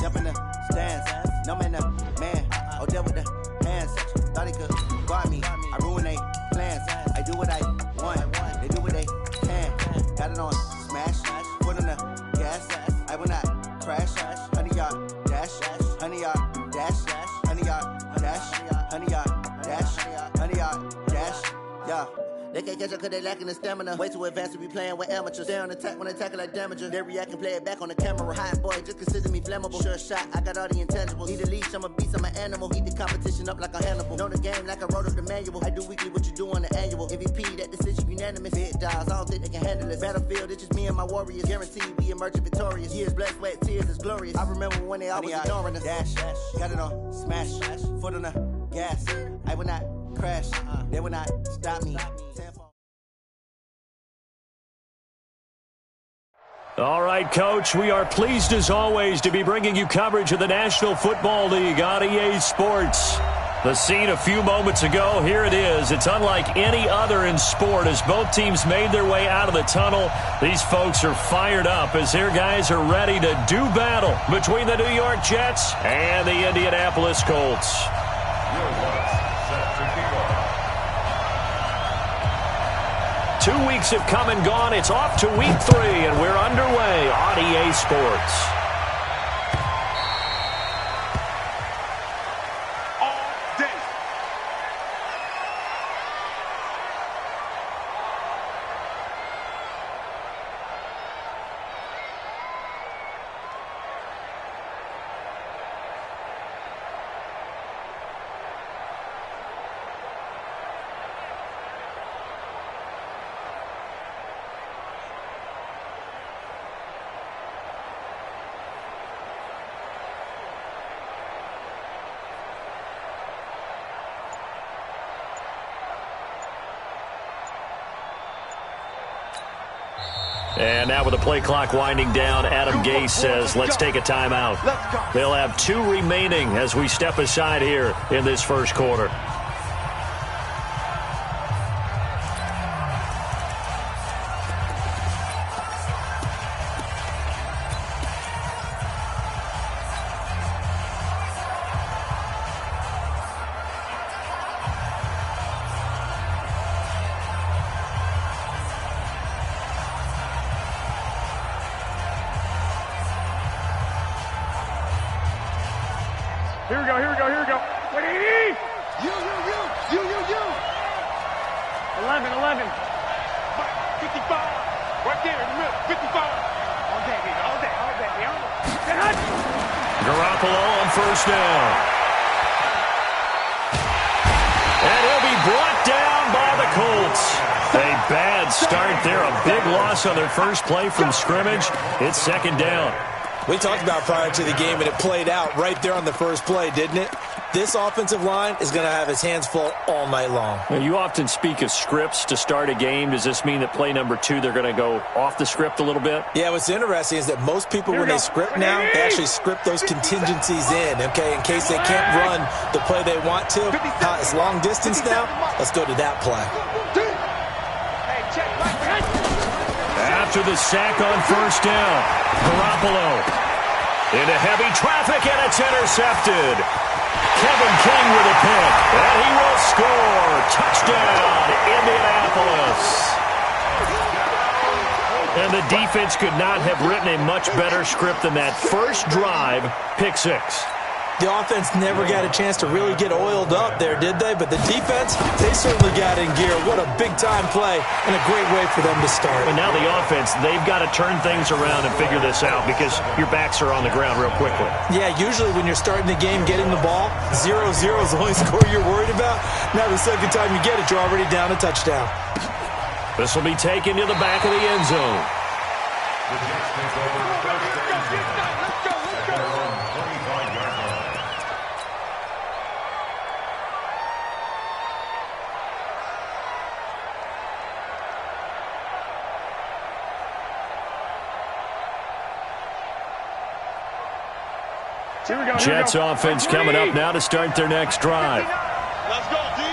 up in the stands. No man, man. Oh, there with the hands. Thought he could guard me. I ruin they plans. I do what I want. They do what they can. Got it on smash. Put on the gas. I will not crash. 100 yard dash. 100 yard dash. 100 yard dash. 100 yard dash. 100 yard dash. Yeah. They can't catch up cause they lacking the stamina. Way too advanced to be playing with amateurs. Stay on attack when they tackle like damager. They react and play it back on the camera. Hot boy, just consider me flammable. Sure shot, I got all the intangibles. Need a leash, I'm a beast, I'm an animal. Heat the competition up like a Hannibal. Know the game like I wrote up the manual. I do weekly what you do on the annual. MVP, that decision unanimous. Big dials, I don't think they can handle it. Battlefield, it's just me and my warriors. Guaranteed we emerging victorious. Years, blood, sweat, tears, is glorious. I remember when they always ignoring us. Dash, got it on smash. Foot on the gas. I will not crash. They will not stop me. All right, Coach, we are pleased as always to be bringing you coverage of the National Football League on EA Sports. The scene a few moments ago, here it is. It's unlike any other in sport as both teams made their way out of the tunnel. These folks are fired up as their guys are ready to do battle between the New York Jets and the Indianapolis Colts. 2 weeks have come and gone. It's off to week 3, and we're underway on EA Sports. And now with the play clock winding down, Adam Gase says, let's take a timeout. They'll have 2 remaining as we step aside here in this first quarter. Here we go. Wait, you. 11. 55. Right there in the middle. 55. All day. Garoppolo on first down. And he'll be brought down by the Colts. A bad start there. A big loss on their first play from scrimmage. It's second down. We talked about prior to the game, and it played out right there on the first play, didn't it? This offensive line is going to have his hands full all night long. Now, you often speak of scripts to start a game. Does this mean that play number 2, they're going to go off the script a little bit? Yeah, what's interesting is that most people, when they script now, they actually script those contingencies in, okay, in case they can't run the play they want to. It's long distance now. Let's go to that play. After the sack on first down, Garoppolo into heavy traffic, and it's intercepted. Kevin King with a pick, and he will score. Touchdown, Indianapolis. And the defense could not have written a much better script than that first drive, pick 6. The offense never got a chance to really get oiled up there, did they? But the defense, they certainly got in gear. What a big-time play and a great way for them to start. And now the offense, they've got to turn things around and figure this out because your backs are on the ground real quickly. Yeah, usually when you're starting the game getting the ball, 0-0 is the only score you're worried about. Now the second time you get it, you're already down a touchdown. This will be taken to the back of the end zone. Jets offense coming up now to start their next drive. Let's go, D.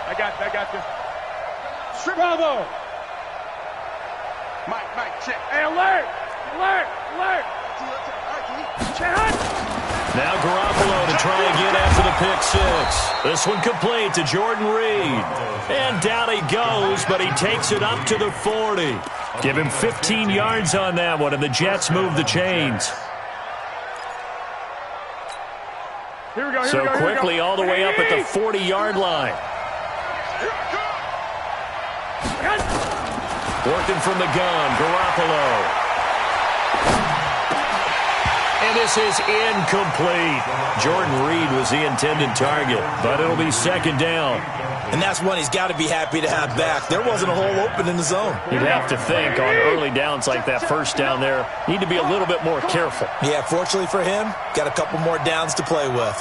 I got you. Bravo. Mike, check. Hey, alert. Now Garoppolo to try again after the pick six. This one complete to Jordan Reed. And down he goes, but he takes it up to the 40. Give him 15 yards on that one, and the Jets move the chains. Here we go. So quickly all the way up at the 40-yard line. Working from the gun, Garoppolo. And this is incomplete. Jordan Reed was the intended target, but it'll be second down. And that's one he's got to be happy to have back. There wasn't a hole open in the zone. You'd have to think on early downs like that first down there, need to be a little bit more careful. Yeah, fortunately for him, got a couple more downs to play with.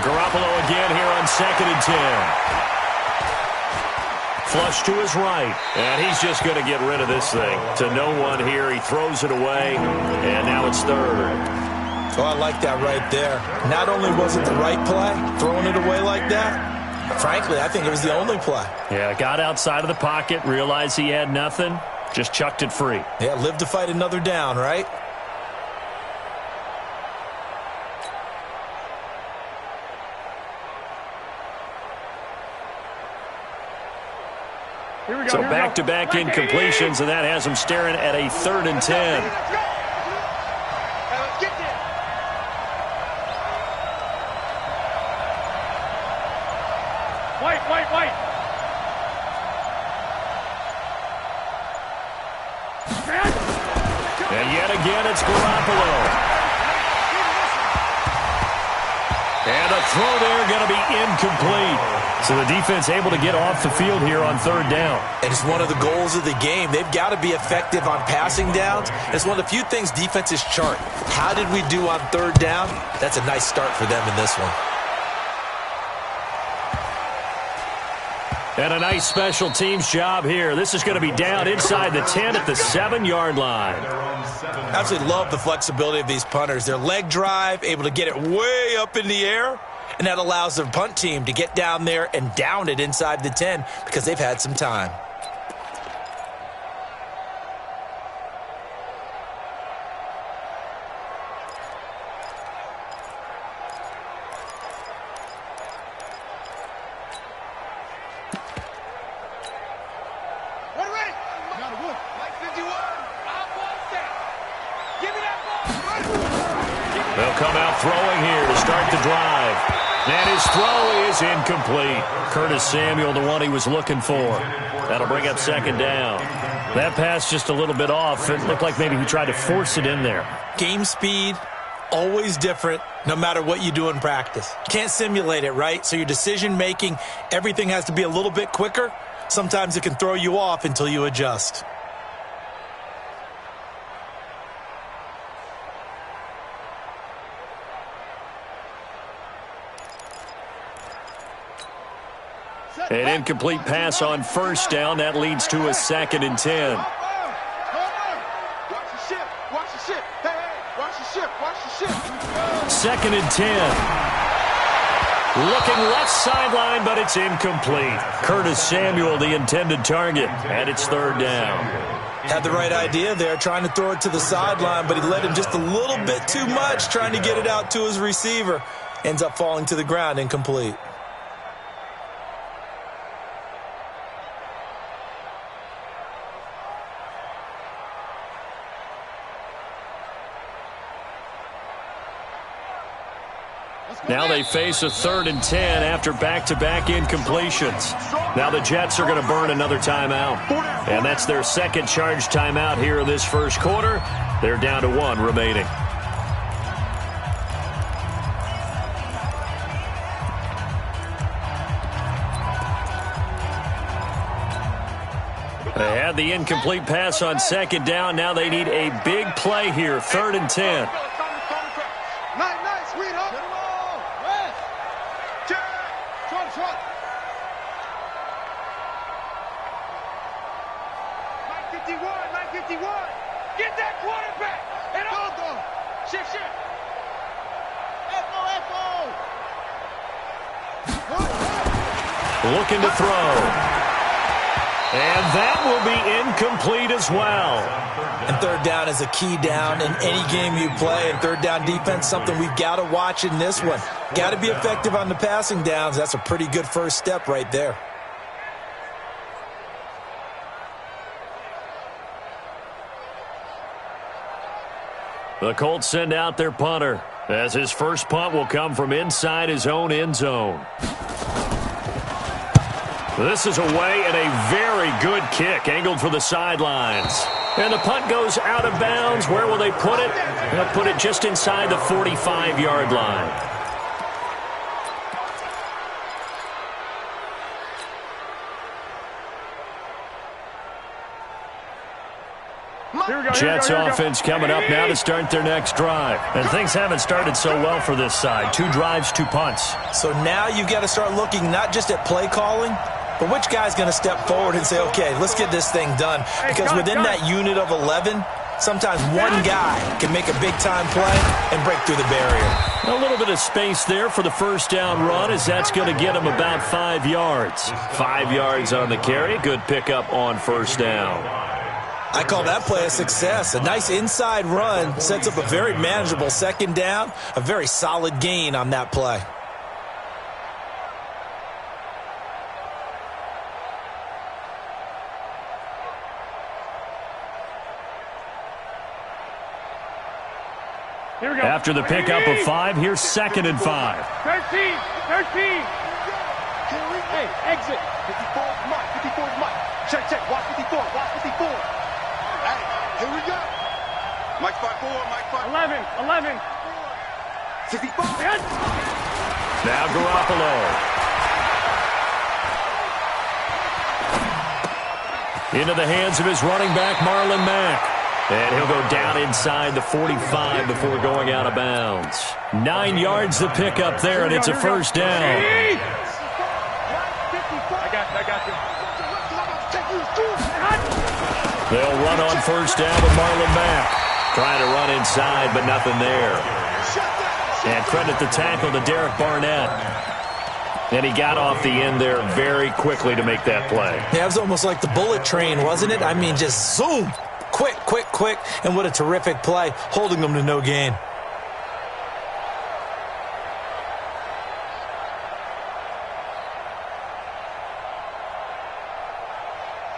Garoppolo again here on 2nd and 10. Flush to his right, and he's just going to get rid of this thing. To no one here, he throws it away, and now it's third. Oh, I like that right there. Not only was it the right play, throwing it away like that, frankly, I think it was the only play. Yeah, got outside of the pocket, realized he had nothing, just chucked it free. Yeah, live to fight another down, right? So back-to-back incompletions, and that has him staring at a 3rd and 10. White. And yet again, it's Garoppolo. And a throw there going to be incomplete. So the defense able to get off the field here on 3rd down. And it's one of the goals of the game. They've got to be effective on passing downs. It's one of the few things defenses chart. How did we do on 3rd down? That's a nice start for them in this one. And a nice special teams job here. This is going to be down inside the 10 at the 7-yard line. I absolutely love the flexibility of these punters. Their leg drive, able to get it way up in the air, and that allows their punt team to get down there and down it inside the 10 because they've had some time. They'll come out throwing here to start the drive. And his throw is incomplete. Curtis Samuel, the one he was looking for. That'll bring up 2nd down. That pass just a little bit off. It looked like maybe he tried to force it in there. Game speed, always different, no matter what you do in practice. Can't simulate it, right? So your decision-making, everything has to be a little bit quicker. Sometimes it can throw you off until you adjust. An incomplete pass on 1st down. That leads to a 2nd and 10. Watch the ship. Hey, watch the ship. 2nd and 10. Looking left sideline, but it's incomplete. Curtis Samuel, the intended target, and it's 3rd down. Had the right idea there, trying to throw it to the sideline, but he led him just a little bit too much, trying to get it out to his receiver. Ends up falling to the ground, incomplete. Now they face a 3rd and 10 after back-to-back incompletions. Now the Jets are going to burn another timeout. And that's their 2nd charge timeout here in this 1st quarter. They're down to 1 remaining. They had the incomplete pass on 2nd down. Now they need a big play here, 3rd and 10. Get that quarterback! And shift! looking to throw. And that will be incomplete as well. And third down is a key down in any game you play. And third down defense, something we've got to watch in this one. Got to be effective on the passing downs. That's a pretty good first step right there. The Colts send out their punter, as his first punt will come from inside his own end zone. This is away and a very good kick, angled for the sidelines. And the punt goes out of bounds. Where will they put it? They'll put it just inside the 45-yard line. Jets offense coming up now to start their next drive. And things haven't started so well for this side. 2 drives, 2 punts. So now you've got to start looking not just at play calling, but which guy's going to step forward and say, okay, let's get this thing done. Because within that unit of 11, sometimes one guy can make a big-time play and break through the barrier. A little bit of space there for the first down run, as that's going to get him about 5 yards. 5 yards on the carry. Good pickup on first down. I call that play a success. A nice inside run sets up a very manageable second down. A very solid gain on that play. Here we go. After the pickup of 5, here's 2nd and 5. 13. Hey, exit. 54 is Mike. 54 is Mike. Check. Watch 54. Watch 54. Hey, here we go. Mike 5-4. Mike 5. 11. 64. Yes. Now Garoppolo. Into the hands of his running back, Marlon Mack. And he'll go down inside the 45 before going out of bounds. 9 yards to pick up there, and it's a first down. I got you. They'll run on first down with Marlon Mack. Trying to run inside, but nothing there. And credit the tackle to Derek Barnett. And he got off the end there very quickly to make that play. Yeah, it was almost like the bullet train, wasn't it? I mean, just zoom. Quick, and what a terrific play, holding them to no gain.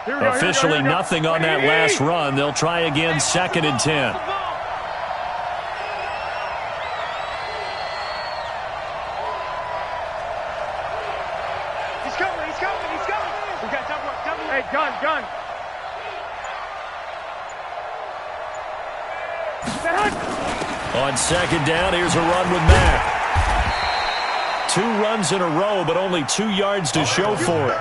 Officially nothing on that last run. They'll try again, 2nd and 10. He's coming. We got double. Hey, gun. On 2nd down, here's a run with Mack. 2 runs in a row, but only 2 yards to show for it.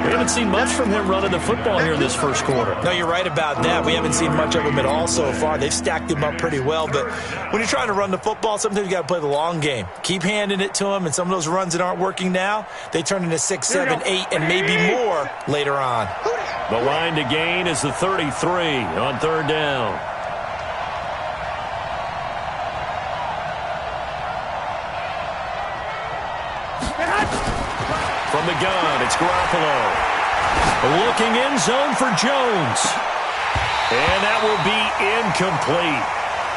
We haven't seen much from him running the football here in this first quarter. No, you're right about that. We haven't seen much of him at all so far. They've stacked him up pretty well, but when you're trying to run the football, sometimes you got to play the long game. Keep handing it to him, and some of those runs that aren't working now, they turn into 6, 7, 8, and maybe more later on. The line to gain is the 33 on 3rd down. From the gun, it's Garoppolo. Looking in zone for Jones. And that will be incomplete.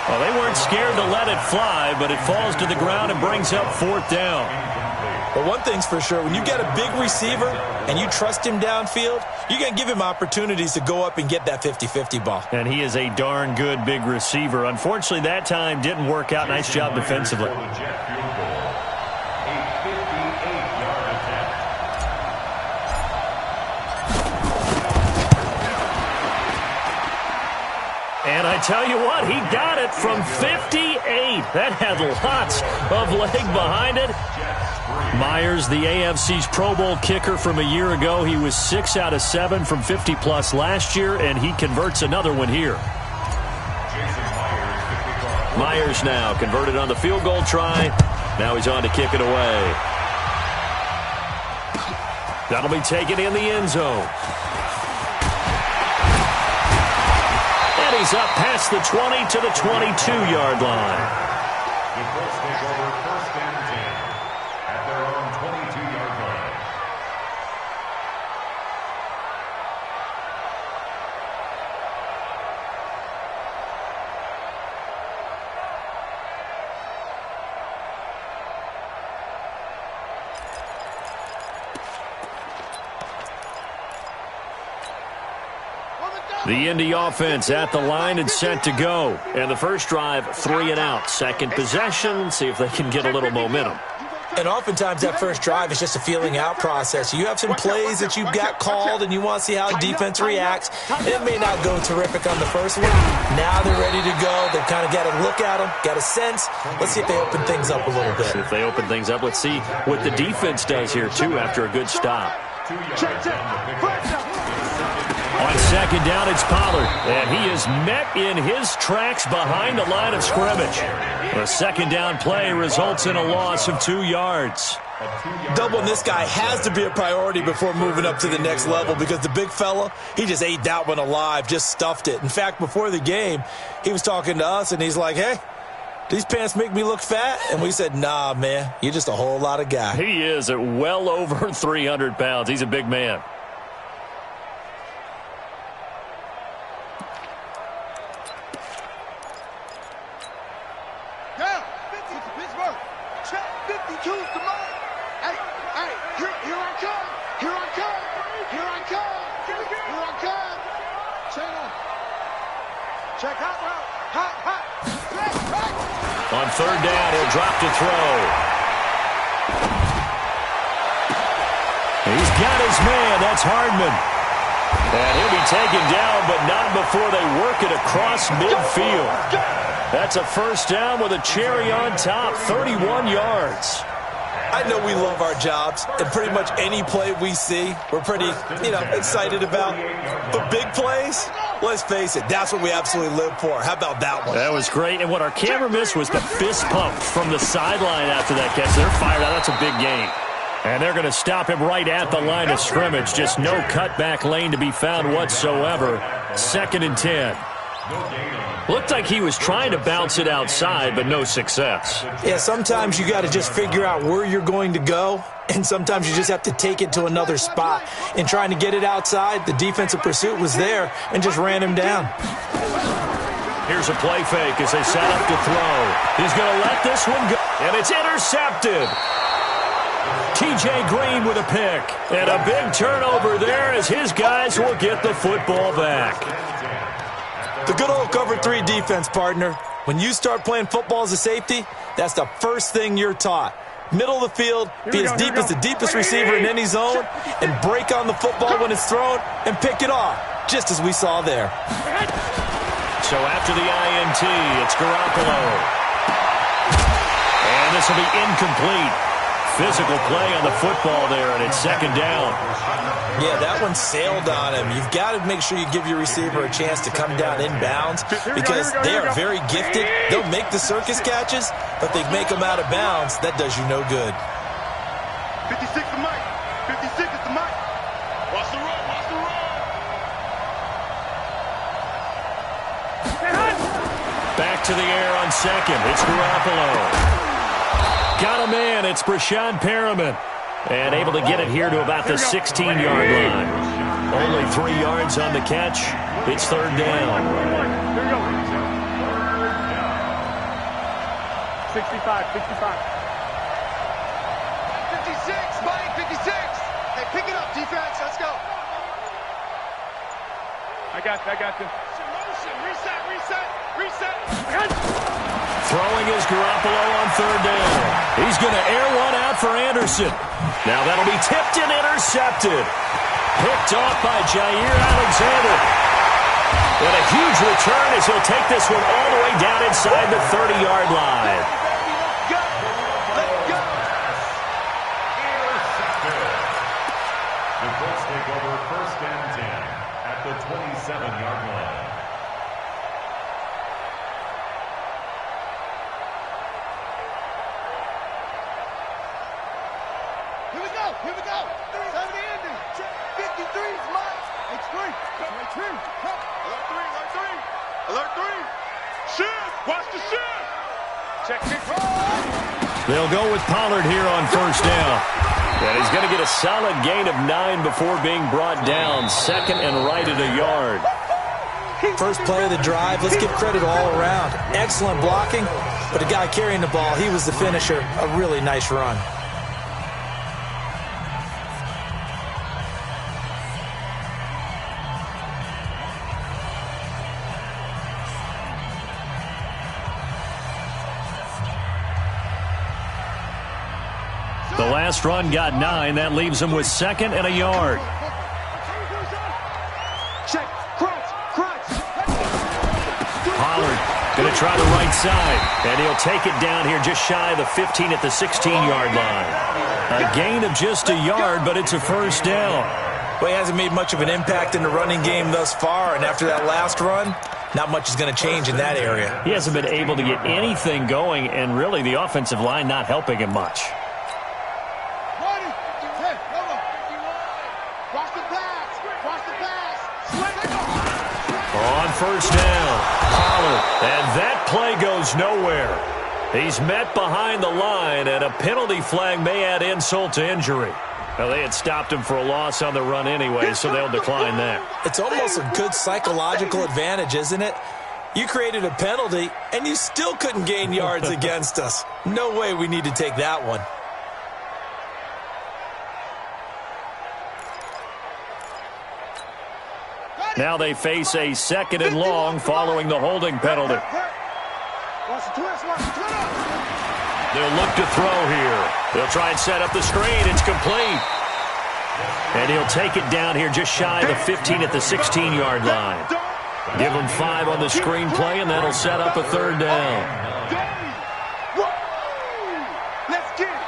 Well, they weren't scared to let it fly, but it falls to the ground and brings up 4th down. But one thing's for sure, when you get a big receiver and you trust him downfield, you're going to give him opportunities to go up and get that 50-50 ball. And he is a darn good big receiver. Unfortunately, that time didn't work out. Nice job defensively. And I tell you what, he got it from 58. That had lots of leg behind it. Myers, the AFC's Pro Bowl kicker from a year ago. He was 6 out of 7 from 50-plus last year, and he converts another one here. Myers now converted on the field goal try. Now he's on to kick it away. That'll be taken in the end zone. And he's up past the 20 to the 22-yard line. The Indy offense at the line and set to go. And the first drive, 3 and out. Second possession, see if they can get a little momentum. And oftentimes that first drive is just a feeling out process. You have some plays that you've got called and you want to see how defense reacts. It may not go terrific on the first one. Now they're ready to go. They've kind of got to look at them, got a sense. Let's see if they open things up a little bit. See if they open things up. Let's see what the defense does here, too, after a good stop. On second down, it's Pollard, and he is met in his tracks behind the line of scrimmage. The second down play results in a loss of 2 yards. Doubling this guy has to be a priority before moving up to the next level because the big fella, he just ate that one alive, just stuffed it. In fact, before the game, he was talking to us, and he's like, hey, these pants make me look fat? And we said, nah, man, you're just a whole lot of guy. He is at well over 300 pounds. He's a big man. On third down, he'll drop to throw. He's got his man. That's Hardman. And he'll be taken down, but not before they work it across midfield. That's a first down with a cherry on top, 31 yards. I know we love our jobs, and pretty much any play we see, we're pretty, excited about. But big plays, let's face it, that's what we absolutely live for. How about that one? That was great, and what our camera missed was the fist pump from the sideline after that catch. They're fired out. That's a big gain. And they're going to stop him right at the line of scrimmage. Just no cutback lane to be found whatsoever. 2nd and 10. Looked like he was trying to bounce it outside, but no success. Yeah, sometimes you got to just figure out where you're going to go, and sometimes you just have to take it to another spot. In trying to get it outside, the defensive pursuit was there and just ran him down. Here's a play fake as they set up to throw. He's going to let this one go, and it's intercepted. TJ Green with a pick, and a big turnover there as his guys will get the football back. The good old cover 3 defense, partner. When you start playing football as a safety, that's the first thing you're taught. Middle of the field, be as deep as the deepest receiver in any zone, and break on the football when it's thrown and pick it off, just as we saw there. So after the INT, it's Garoppolo. And this will be incomplete. Physical play on the football there, and it's 2nd down. Yeah, that one sailed on him. You've got to make sure you give your receiver a chance to come down inbounds because they are very gifted. They'll make the circus catches, but they make them out of bounds. That does you no good. 56 to Mike. 56 is the Mike. Watch the roll. Watch the roll. Back to the air on second. It's Garoppolo. Got a man. It's Brashad Perriman. And able to get it here to about the 16-yard line. Only 3 yards on the catch. It's 3rd down. 65. 56, Mike, 56. Hey, pick it up, defense. Let's go. I got you. Motion. Reset. Throwing is Garoppolo on 3rd down. He's going to air one out for Anderson. Now that'll be tipped and intercepted. Picked off by Jayy Alexander. And a huge return as he'll take this one all the way down inside the 30-yard line. Let's go. The Colts take over 1st and 10 at the 27-yard line. Here we go. 70 ending. 53's Mike. It's 3. Alert 3. Shift. Watch the shift. Check. They'll go with Pollard here on 1st down. And he's going to get a solid gain of 9 before being brought down. 2nd and right at a yard. First play of the drive, let's give credit all around. Excellent blocking, but the guy carrying the ball, he was the finisher. A really nice run. The last run got 9. That leaves him with 2nd and a yard. Check. Crunch. Pollard going to try the right side. And he'll take it down here just shy of the 15 at the 16-yard line. A gain of just a yard, but it's a first down. Well, he hasn't made much of an impact in the running game thus far, and after that last run, not much is going to change in that area. He hasn't been able to get anything going, and really the offensive line not helping him much. On first down, Pollard, and that play goes nowhere. He's met behind the line, and a penalty flag may add insult to injury. Well, they had stopped him for a loss on the run anyway, so they'll decline that. It's almost a good psychological advantage, isn't it? You created a penalty, and you still couldn't gain yards against us. No way we need to take that one. Now they face a 2nd and long following the holding penalty. They'll look to throw here. They'll try and set up the screen. It's complete. And he'll take it down here just shy of the 15 at the 16-yard line. Give him 5 on the screen play, and that'll set up a 3rd down. Let's get it.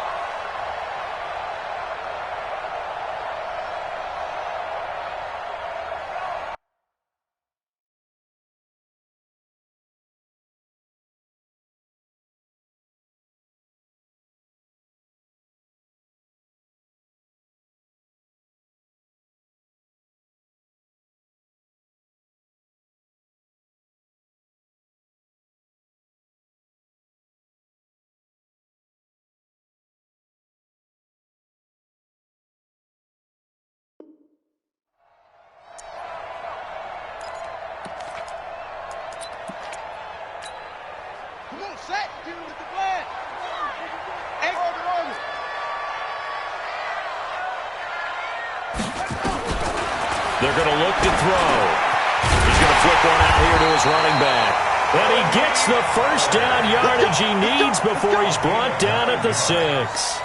They're going to look to throw. He's going to flip one out here to his running back. And he gets the first down yardage he needs before he's brought down at the 6.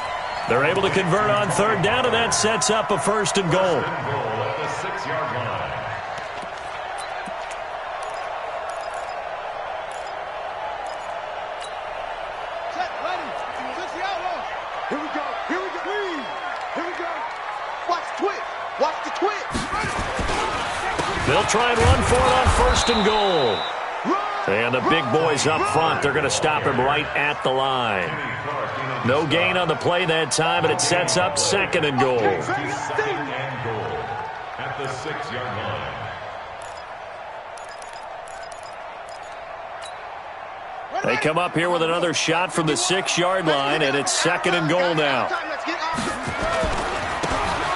They're able to convert on 3rd down, and that sets up a 1st and goal. At the 6-yard line. They'll try and run for it on 1st and goal. And the big boys up front, they're going to stop him right at the line. No gain on the play that time, but it sets up 2nd and goal. 2nd and goal at the 6-yard line. They come up here with another shot from the 6-yard line, and it's 2nd and goal now.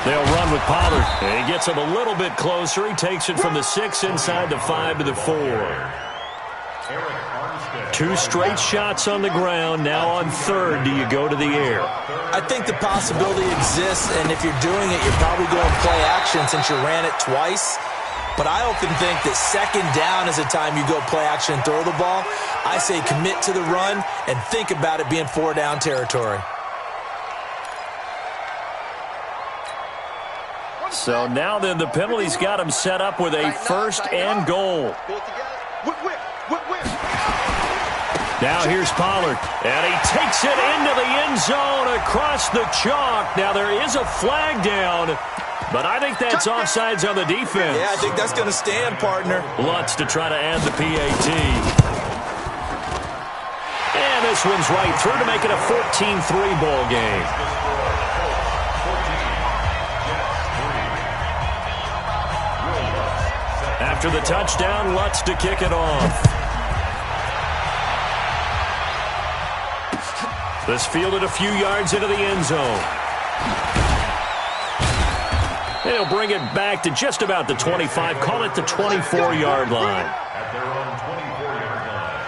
They'll run with Pollard. And he gets him a little bit closer. He takes it from the 6 inside the 5 to the 4. 2 straight shots on the ground. Now on 3rd, do you go to the air? I think the possibility exists, and if you're doing it, you're probably going play action since you ran it twice. But I often think that 2nd down is the time you go play action and throw the ball. I say commit to the run and think about it being 4-down territory. So now then, the penalty's got him set up with a 1st and goal. Now here's Pollard, and he takes it into the end zone across the chalk. Now there is a flag down, but I think that's offsides on the defense. Yeah, I think that's going to stand, partner. Lutz to try to add the PAT. And this one's right through to make it a 14-3 ball game. After the touchdown, Lutz to kick it off. This fielded a few yards into the end zone. They'll bring it back to just about the 25. Call it the 24-yard line. At their own 24-yard line.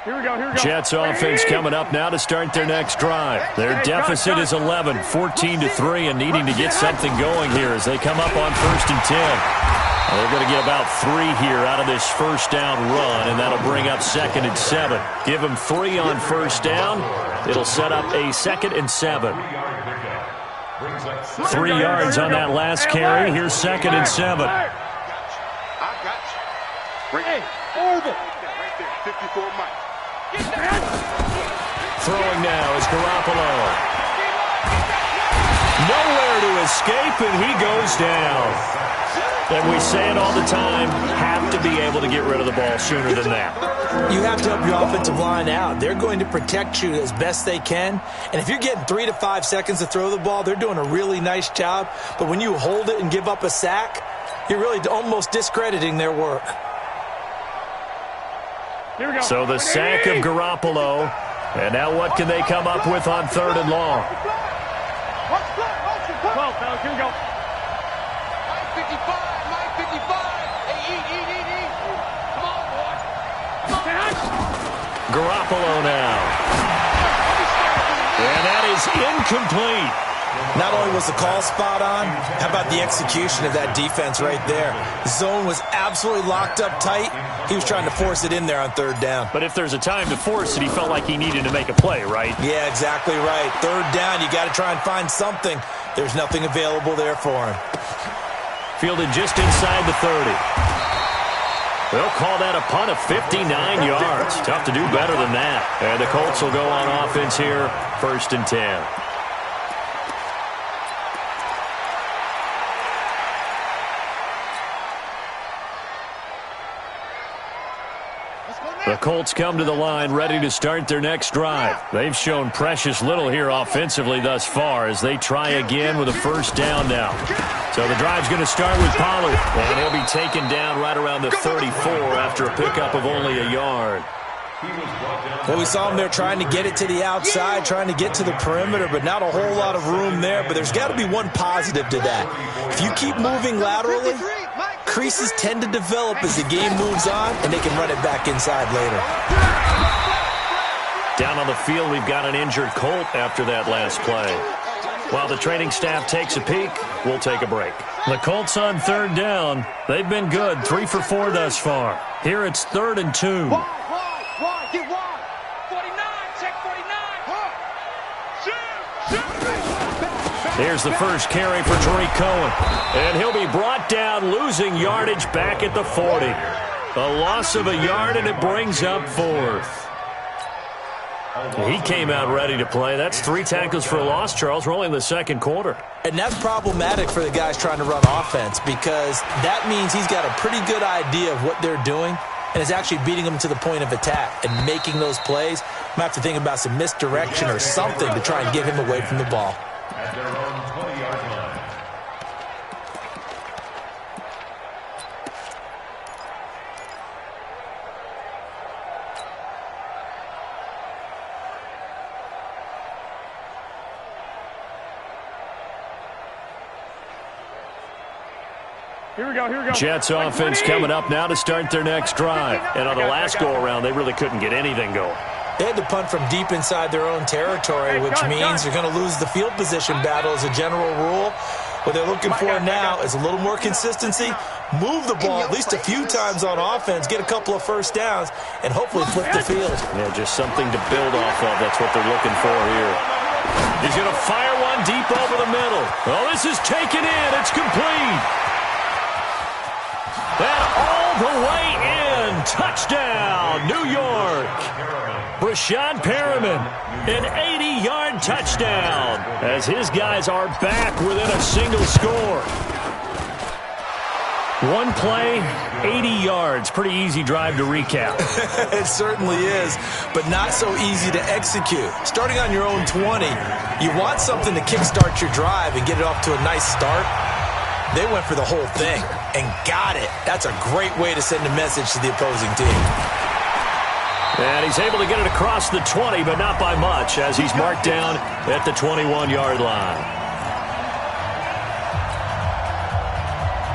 Jets offense coming up now to start their next drive. Their deficit is 11, 14-3, and needing to get something going here as they come up on 1st and 10. They're going to get about 3 here out of this first down run, and that'll bring up 2nd and 7. Give them 3 on first down. It'll set up a 2nd and 7. 3 yards on that last carry. Here's 2nd and 7. I got you. Hey, over. Right there, 54 Mike. Throwing now is Garoppolo. Nowhere to escape, and he goes down. And we say it all the time, have to be able to get rid of the ball sooner than that. You have to help your offensive line out. They're going to protect you as best they can. And if you're getting 3 to 5 seconds to throw the ball, they're doing a really nice job. But when you hold it and give up a sack, you're really almost discrediting their work. So the sack of Garoppolo. And now what can they come up with on 3rd and long? Well, fellas, here we go. Mike 55, Mike 55. Hey, eat. Come on, boy. Garoppolo now. And that is incomplete. Not only was the call spot on, how about the execution of that defense right there? The zone was absolutely locked up tight. He was trying to force it in there on 3rd down. But if there's a time to force it, he felt like he needed to make a play, right? Yeah, exactly right. 3rd down, you got to try and find something. There's nothing available there for him. Fielded just inside the 30. They'll call that a punt of 59 yards. Tough to do better than that. And the Colts will go on offense here, 1st and 10. The Colts come to the line ready to start their next drive. They've shown precious little here offensively thus far as they try again with a 1st down now. So the drive's going to start with Pollard, and he'll be taken down right around the 34 after a pickup of only a yard. Well, we saw him there trying to get it to the outside, trying to get to the perimeter, but not a whole lot of room there. But there's got to be one positive to that. If you keep moving laterally, creases tend to develop as the game moves on, and they can run it back inside later. Down on the field, we've got an injured Colt after that last play. While the training staff takes a peek, we'll take a break. The Colts on 3rd down. They've been good, 3 for 4 thus far. Here it's 3rd and 2. Wide, get wide. 49, check 49. Here's the first carry for Tariq Cohen. And he'll be brought down, losing yardage back at the 40. A loss of a yard, and it brings up 4th. He came out ready to play. That's 3 tackles for a loss, Charles. We're only in the 2nd quarter. And that's problematic for the guys trying to run offense because that means he's got a pretty good idea of what they're doing and is actually beating them to the point of attack and making those plays. Might have to think about some misdirection or something to try and get him away from the ball. At their own 20-yard line. Here we go. Jets offense coming up now to start their next drive. And on the last go-around, they really couldn't get anything going. They had to punt from deep inside their own territory, which means you're going to lose the field position battle as a general rule. What they're looking for now is a little more consistency, move the ball at least a few times on offense, get a couple of first downs, and hopefully flip the field. Yeah, just something to build off of. That's what they're looking for here. He's going to fire one deep over the middle. Oh, this is taken in. It's complete. And all the way in. Touchdown, New York. Brashad Perriman, an 80-yard touchdown as his guys are back within a single score. One play, 80 yards. Pretty easy drive to recap. It certainly is, but not so easy to execute. Starting on your own 20, you want something to kickstart your drive and get it off to a nice start. They went for the whole thing and got it. That's a great way to send a message to the opposing team. And he's able to get it across the 20, but not by much, as he's marked down at the 21-yard line.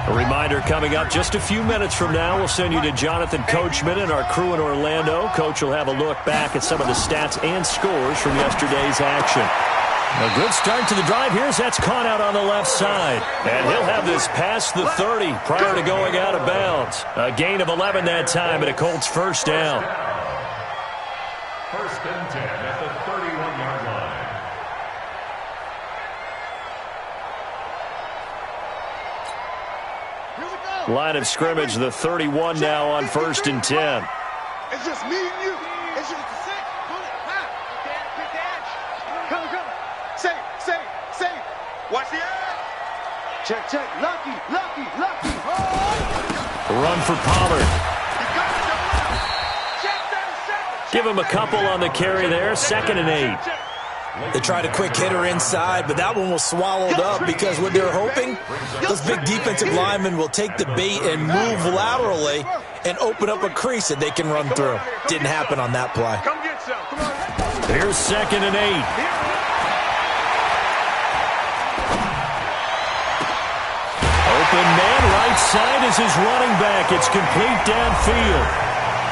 A reminder coming up just a few minutes from now, we'll send you to Jonathan Coachman and our crew in Orlando. Coach will have a look back at some of the stats and scores from yesterday's action. A good start to the drive. That's caught out on the left side. And he'll have this past the 30 prior to going out of bounds. A gain of 11 that time and a Colts first down. First and 10 at the 31-yard line. Line of scrimmage, the 31 now on first and 10. It's just me and you. It's just six. Come. Say. Watch the edge. Check. Lucky. Oh! Run for Pollard. Give him a couple on the carry there. 2nd and 8. They tried a quick hitter inside, but that one was swallowed up because what they're hoping, those big defensive linemen will take the bait and move laterally and open up a crease that they can run through. Didn't happen on that play. Come get some. Come on. Here's 2nd and 8. Open man, right side is his running back. It's complete downfield.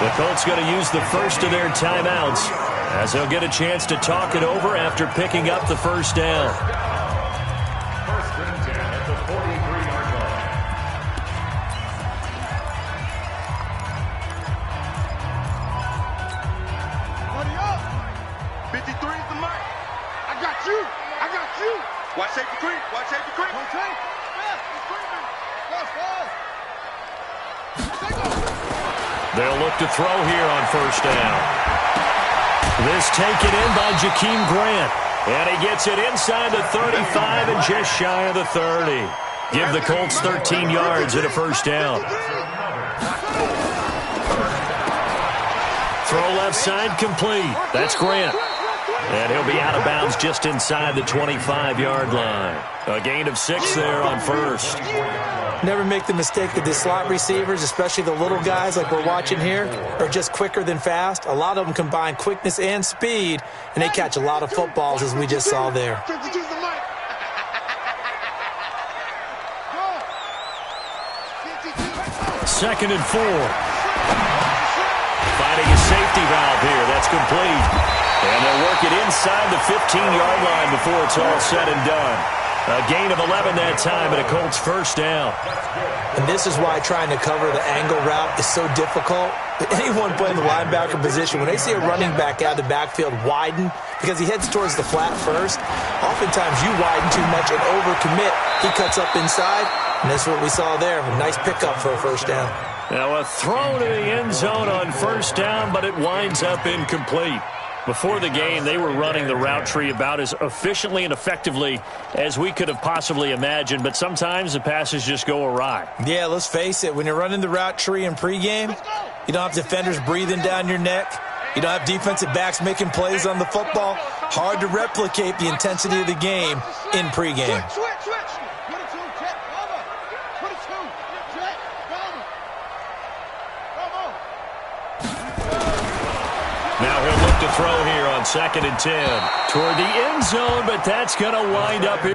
The Colts going to use the first of their timeouts as they'll get a chance to talk it over after picking up the first down. First and 10 at the 43-yard line. Buddy up. 53 is the mark. I got you. Watch safety creep. They'll look to throw here on first down. This taken in by Jakeem Grant. And he gets it inside the 35 and just shy of the 30. Give the Colts 13 yards and a first down. Throw left side complete. That's Grant. And he'll be out of bounds just inside the 25-yard line. A gain of 6 there on first. Never make the mistake that the slot receivers, especially the little guys like we're watching here, are just quicker than fast. A lot of them combine quickness and speed, and they catch a lot of footballs, as we just saw there. 52's the mark. 2nd and 4. Finding a safety valve here. That's complete. And they'll work it inside the 15-yard line before it's all said and done. A gain of 11 that time and a Colts first down. And this is why trying to cover the angle route is so difficult. Anyone playing the linebacker position, when they see a running back out of the backfield widen because he heads towards the flat first, oftentimes you widen too much and overcommit. He cuts up inside, and that's what we saw there. A nice pickup for a first down. Now a throw to the end zone on first down, but it winds up incomplete. Before the game, they were running the route tree about as efficiently and effectively as we could have possibly imagined, but sometimes the passes just go awry. Yeah, let's face it. When you're running the route tree in pregame, you don't have defenders breathing down your neck. You don't have defensive backs making plays on the football. Hard to replicate the intensity of the game in pregame. Now he'll look to throw here on 2nd and 10 toward the end zone, but that's going to wind up here.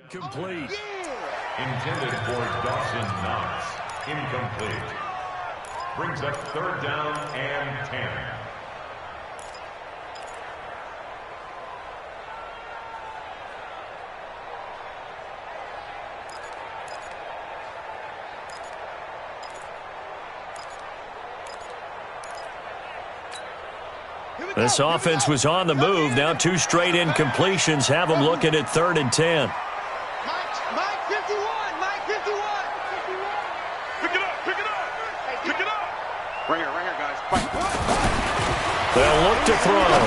Complete. Intended for Dawson Knox. Incomplete. Brings up third down and 10. This offense was on the move. Now 2 straight incompletions have them looking at 3rd and 10. Mike 51, Mike 51. Pick it up, pick it up, pick it up. Right here, guys. They'll look to throw.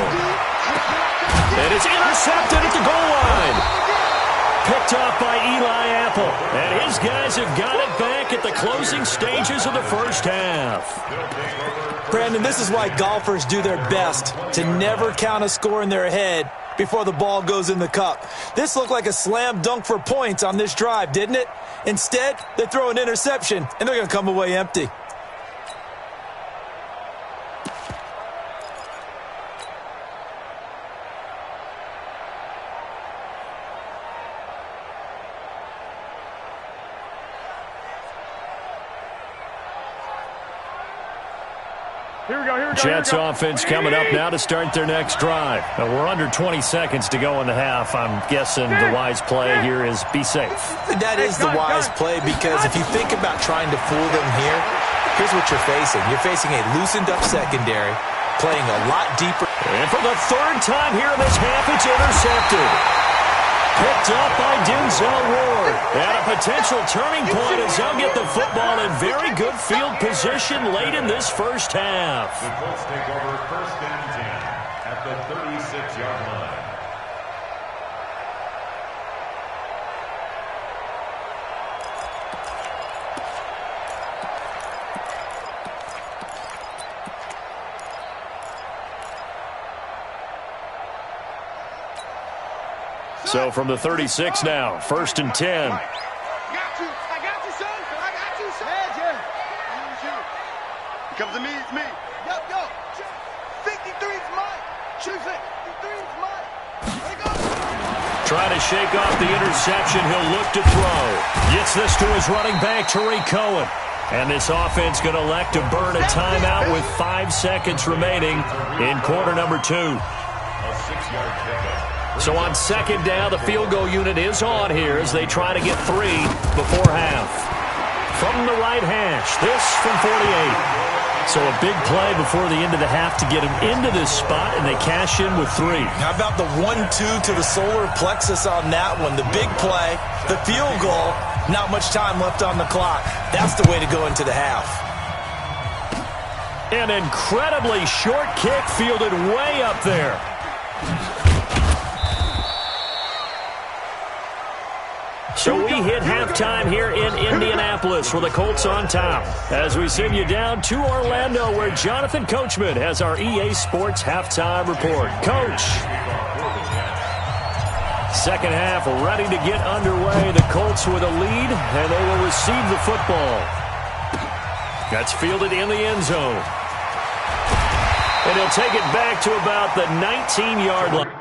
And it's intercepted at the goal line. Picked off by Eli Apple. And his guys have got it back at the closing stages of the first half. Brandon, this is why golfers do their best to never count a score in their head before the ball goes in the cup. This looked like a slam dunk for points on this drive, didn't it? Instead, they throw an interception, and they're going to come away empty. Jets offense coming up now to start their next drive. Now we're under 20 seconds to go in the half. I'm guessing the wise play here is be safe. That is the wise play, because if you think about trying to fool them here, here's what you're facing. You're facing a loosened up secondary, playing a lot deeper. And for the 3rd time here in this half, it's intercepted. Picked up by Denzel Ward. At a potential turning point as they'll get the football in very good field position late in this first half. The Colts take over 1st and 10 at the 36-yard line. So from the 36 now, 1st and 10. I got you, son. I got you, son. It comes to me, it's me. Yo. 53 is mine. Choose it. 53 is mine. There you go. Trying to shake off the interception. He'll look to throw. Gets this to his running back, Tariq Cohen. And this offense going to elect to burn a timeout with 5 seconds remaining in quarter number 2. A 6-yard pickup. So on 2nd down, the field goal unit is on here as they try to get 3 before half. From the right hash, this from 48. So a big play before the end of the half to get him into this spot, and they cash in with 3. How about the 1-2 to the solar plexus on that one? The big play, the field goal, not much time left on the clock. That's the way to go into the half. An incredibly short kick fielded way up there. So we hit halftime here in Indianapolis with the Colts on top as we send you down to Orlando where Jonathan Coachman has our EA Sports halftime report. Coach. Second half ready to get underway. The Colts with a lead, and they will receive the football. That's fielded in the end zone. And he'll take it back to about the 19-yard line.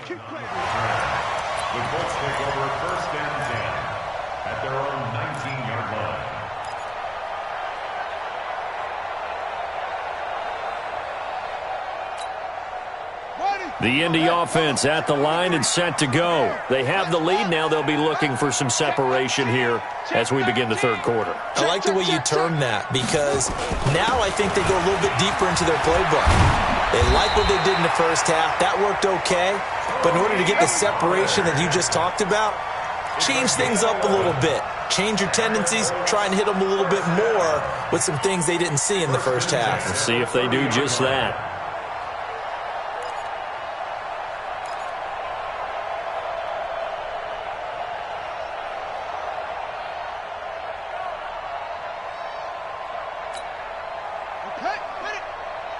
The Colts take over 1st and 10 at their own 19-yard line. The Indy offense at the line and set to go. They have the lead now. They'll be looking for some separation here as we begin the 3rd quarter. I like the way you term that, because now I think they go a little bit deeper into their playbook. They like what they did in the first half. That worked okay. But in order to get the separation that you just talked about, change things up a little bit. Change your tendencies. Try and hit them a little bit more with some things they didn't see in the first half. We'll see if they do just that.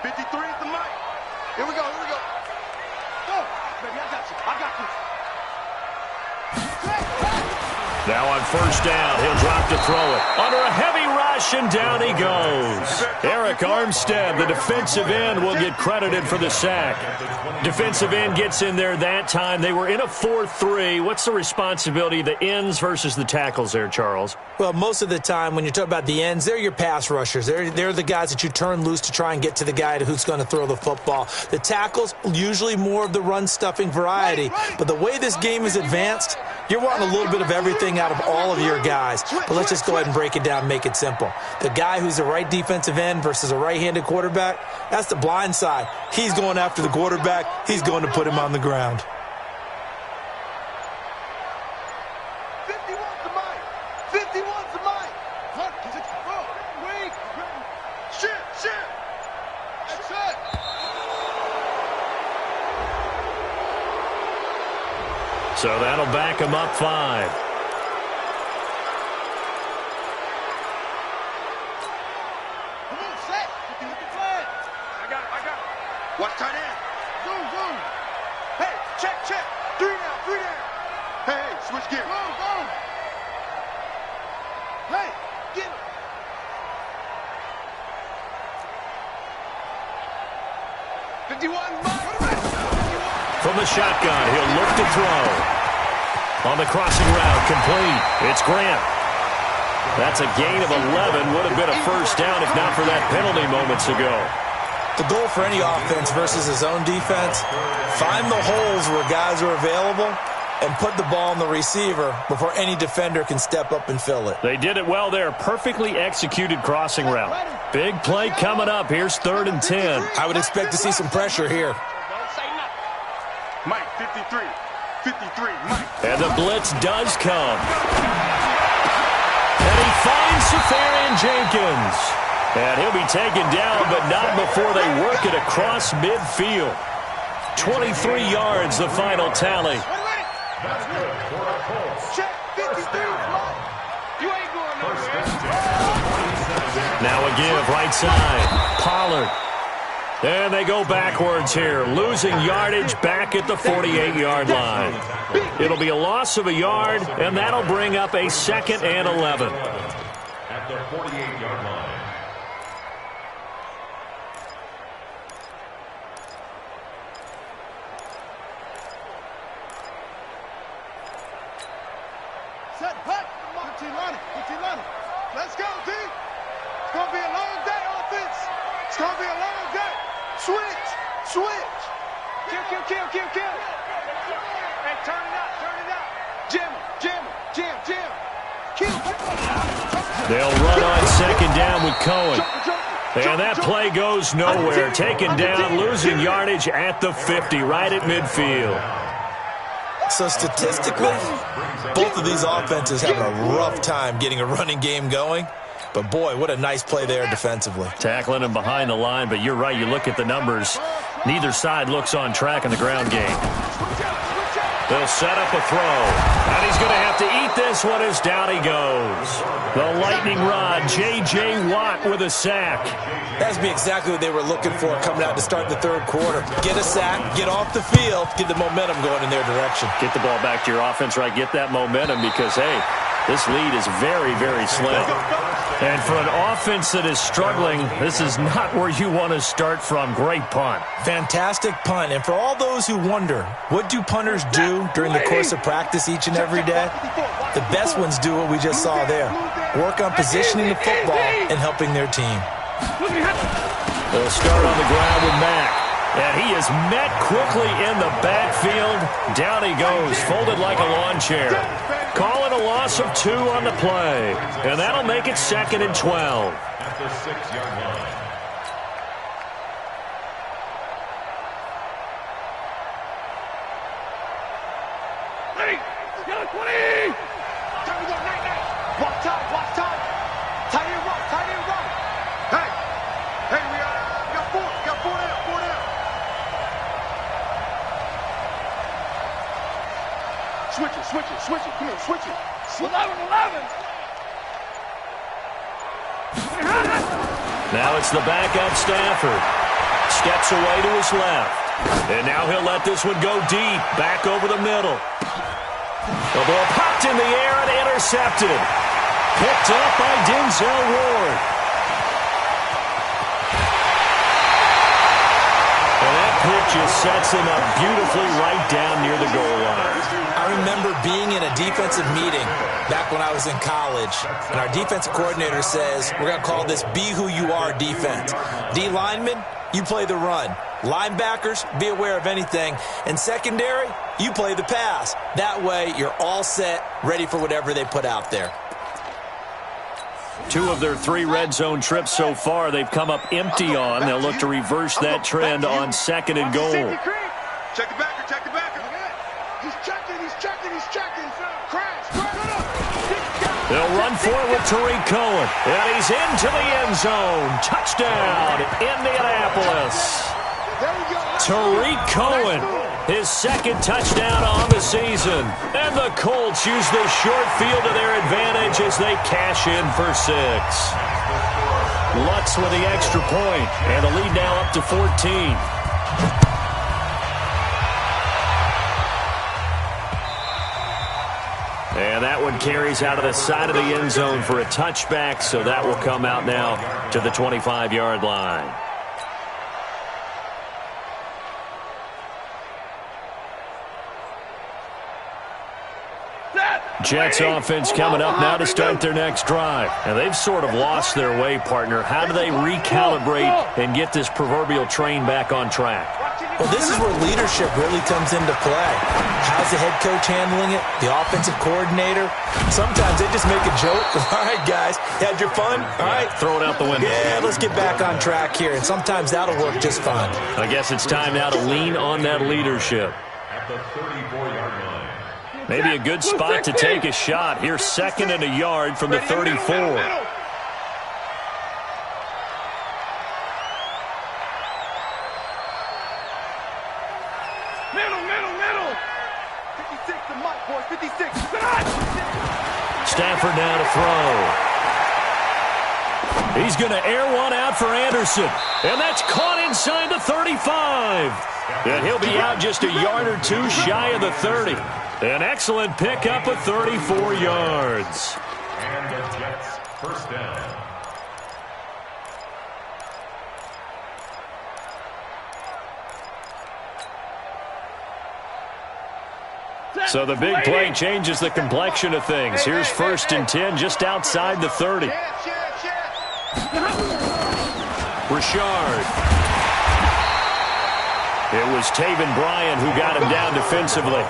53 is the mic. Here we go, here we go. Go, baby, I got you. I got you. Now on first down, he'll drop to throw it. Under a heavy rush, and down he goes. Eric Armstead, the defensive end, will get credited for the sack. Defensive end gets in there that time. They were in a 4-3. What's the responsibility of the ends versus the tackles there, Charles? Well, most of the time when you talk about the ends, they're your pass rushers. They're the guys that you turn loose to try and get to the guy who's going to throw the football. The tackles, usually more of the run-stuffing variety. But the way this game is advanced, you're wanting a little bit of everything out of all of your guys. But let's just go ahead and break it down and make it simple. The guy who's the right defensive end versus a right-handed quarterback, that's the blind side. He's going after the quarterback. He's going to put him on the ground. 51's the mic. 51's the mic. Wait. Shit. That's it. So that'll back him up 5. Watch tight end. Zoom. Hey, check. 3 down. Hey, switch gear. Go. Hey, get him. From the shotgun, he'll look to throw. On the crossing route, complete. It's Grant. That's a gain of 11. Would have been a first down if not for that penalty moments ago. The goal for any offense versus his own defense, find the holes where guys are available and put the ball on the receiver before any defender can step up and fill it. They did it well there. Perfectly executed crossing route. Big play coming up. Here's 3rd and 10. I would expect to see some pressure here. Don't say nothing. Mike, 53, Mike. And the blitz does come. And he finds Safarian Jenkins. And he'll be taken down, but not before they work it across midfield. 23 yards, the final tally. That's good for the Colts. Check 53, Mike. You ain't going nowhere. Now a give, right side. Pollard. And they go backwards here, losing yardage back at the 48-yard line. It'll be a loss of a yard, and that'll bring up a 2nd and 11. At the 48-yard line. Set, hut. 15 Let's go, D. It's going to be a long day, offense. It's going to be a long day. Switch. Kill. Hey, turn it out. Jam. Kill. They'll run on 2nd down with Cohen. And that play goes nowhere. Taken down, losing yardage at the 50, right at midfield. So statistically, both of these offenses having a rough time getting a running game going. But, boy, what a nice play there defensively. Tackling him behind the line, but you're right. You look at the numbers. Neither side looks on track in the ground game. They'll set up a throw. And he's going to have to eat this one as down he goes. The lightning rod, J.J. Watt with a sack. That's be exactly what they were looking for coming out to start the 3rd quarter. Get a sack, get off the field, get the momentum going in their direction. Get the ball back to your offense, right? Get that momentum because, hey, this lead is very, very slim. And for an offense that is struggling, this is not where you want to start from. Great punt. Fantastic punt. And for all those who wonder, what do punters do during the course of practice each and every day? The best ones do what we just saw there. Work on positioning the football and helping their team. They'll start on the ground with Mack. And he is met quickly in the backfield. Down he goes, folded like a lawn chair. Calling a loss of 2 on the play. And that'll make it 2nd and 12. At the 6-yard line. Watch time. Tight end run. Hey, we got 4 down. Switch it. Come on, switch it. 11. Now it's the backup Stafford. Steps away to his left. And now he'll let this one go deep. Back over the middle. The ball popped in the air and intercepted. Picked up by Denzel Ward. And that pitch just sets him up beautifully right down near the goal line. I remember being in a defensive meeting back when I was in college, and our defensive coordinator says, we're going to call this Be Who You Are defense. D linemen, you play the run. Linebackers, be aware of anything. And secondary, you play the pass. That way, you're all set, ready for whatever they put out there. 2 of their 3 red zone trips so far, they've come up empty on. They'll look to reverse that trend on 2nd and goal. Check the backer, check the backer. He's checking. Crash. They'll run for it with Tariq Cohen. And he's into the end zone. Touchdown, Indianapolis. Tariq Cohen, his 2nd touchdown on the season. And the Colts use the short field to their advantage as they cash in for 6. Lutz with the extra point, and the lead now up to 14. And that one carries out of the side of the end zone for a touchback, so that will come out now to the 25-yard line. Jets offense coming up now to start their next drive. And they've sort of lost their way, partner. How do they recalibrate and get this proverbial train back on track? Well, this is where leadership really comes into play. How's the head coach handling it? The offensive coordinator? Sometimes they just make a joke. All right, guys, had your fun? All right. Throw it out the window. Yeah, let's get back on track here. And sometimes that'll work just fine. I guess it's time now to lean on that leadership. At the 34-yard line. Maybe a good spot to take a shot. Here's 2nd and a yard from the 34. Middle. 56 to Mike, boys. 56. Stafford now to throw. He's going to air one out for Anderson. And that's caught inside the 35. And he'll be out just a yard or 2 shy of the 30. An excellent pickup of 34 yards. And the Jets first down. So the big play changes the complexion of things. Here's 1st and 10 just outside the 30. Richard. It was Taven Bryan who got him down defensively.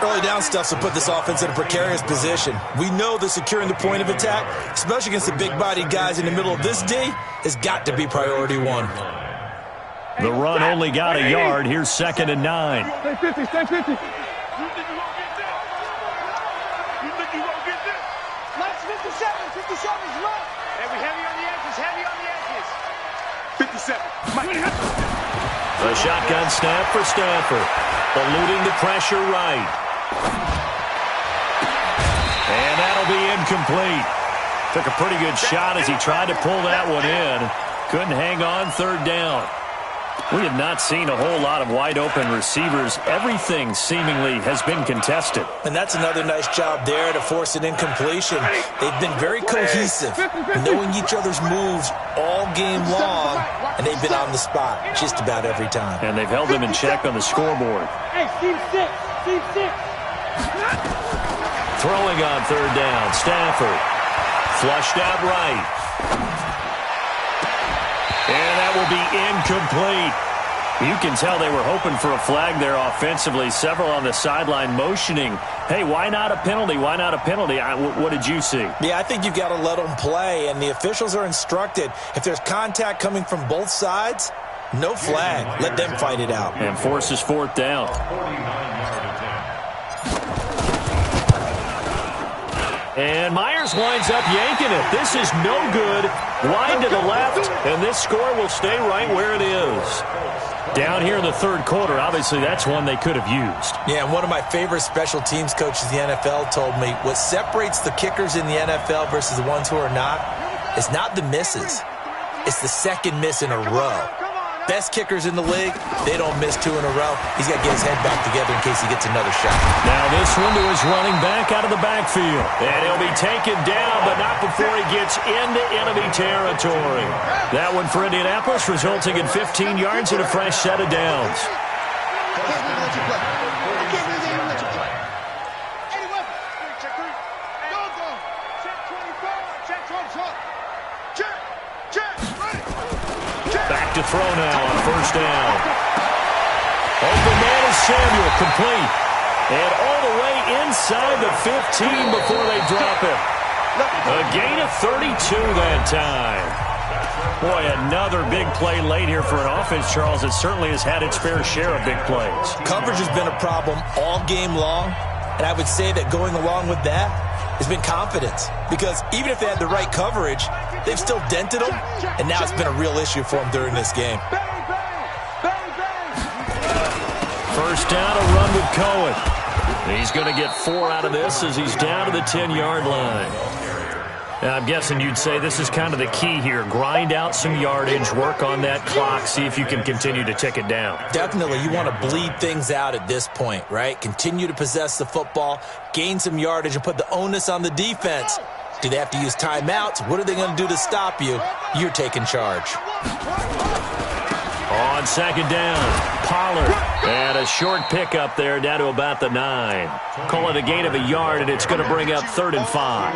Early down stuff will put this offense in a precarious position. We know that securing the point of attack, especially against the big-bodied guys in the middle of this D, has got to be priority 1. The run only got a yard. Here's 2nd and 9. Stay 50. You think you won't get this? Let's 57. 57's low. Hey, we heavy on the edges. 57. Mike. A shotgun snap for Stafford. Eluding the pressure right. And that'll be incomplete. Took a pretty good shot as he tried to pull that one in. Couldn't hang on 3rd down. We have not seen a whole lot of wide-open receivers. Everything seemingly has been contested. And that's another nice job there to force an incompletion. They've been very cohesive, knowing each other's moves all game long, and they've been on the spot just about every time. And they've held them in check on the scoreboard. Hey, Steve 6. Throwing on 3rd down, Stafford. Flushed out right. And that will be incomplete. You can tell they were hoping for a flag there offensively. Several on the sideline motioning, hey, why not a penalty? Why not a penalty? What did you see? Yeah, I think you've got to let them play, and the officials are instructed. If there's contact coming from both sides, no flag. Let them fight it out. And forces 4th down. 49-yard attempt. And Myers winds up yanking it. This is no good. Wide to the left, and this score will stay right where it is. Down here in the 3rd quarter, obviously that's one they could have used. Yeah, and one of my favorite special teams coaches in the NFL told me what separates the kickers in the NFL versus the ones who are not is not the misses. It's the second miss in a row. Best kickers in the league, they don't miss 2 in a row. He's got to get his head back together in case he gets another shot. Now this one to his running back out of the backfield. And he'll be taken down, but not before he gets into enemy territory. That one for Indianapolis, resulting in 15 yards and a fresh set of downs. Back to throw now on first down. Open man is Samuel, complete. And all the way inside the 15 before they drop it. A gain of 32 that time. Boy, another big play late here for an offense, Charles, that certainly has had its fair share of big plays. Coverage has been a problem all game long, and I would say that going along with that has been confidence. Because even if they had the right coverage, they've still dented them, and now it's been a real issue for them during this game. First down, a run with Cohen. He's going to get 4 out of this as he's down to the 10-yard line. Now, I'm guessing you'd say this is kind of the key here. Grind out some yardage, work on that clock, see if you can continue to tick it down. Definitely. You want to bleed things out at this point, right? Continue to possess the football, gain some yardage, and put the onus on the defense. Do they have to use timeouts? What are they going to do to stop you? You're taking charge. On second down, Pollard. And a short pickup there down to about the 9. Call it a gain of a yard, and it's going to bring up 3rd and 5.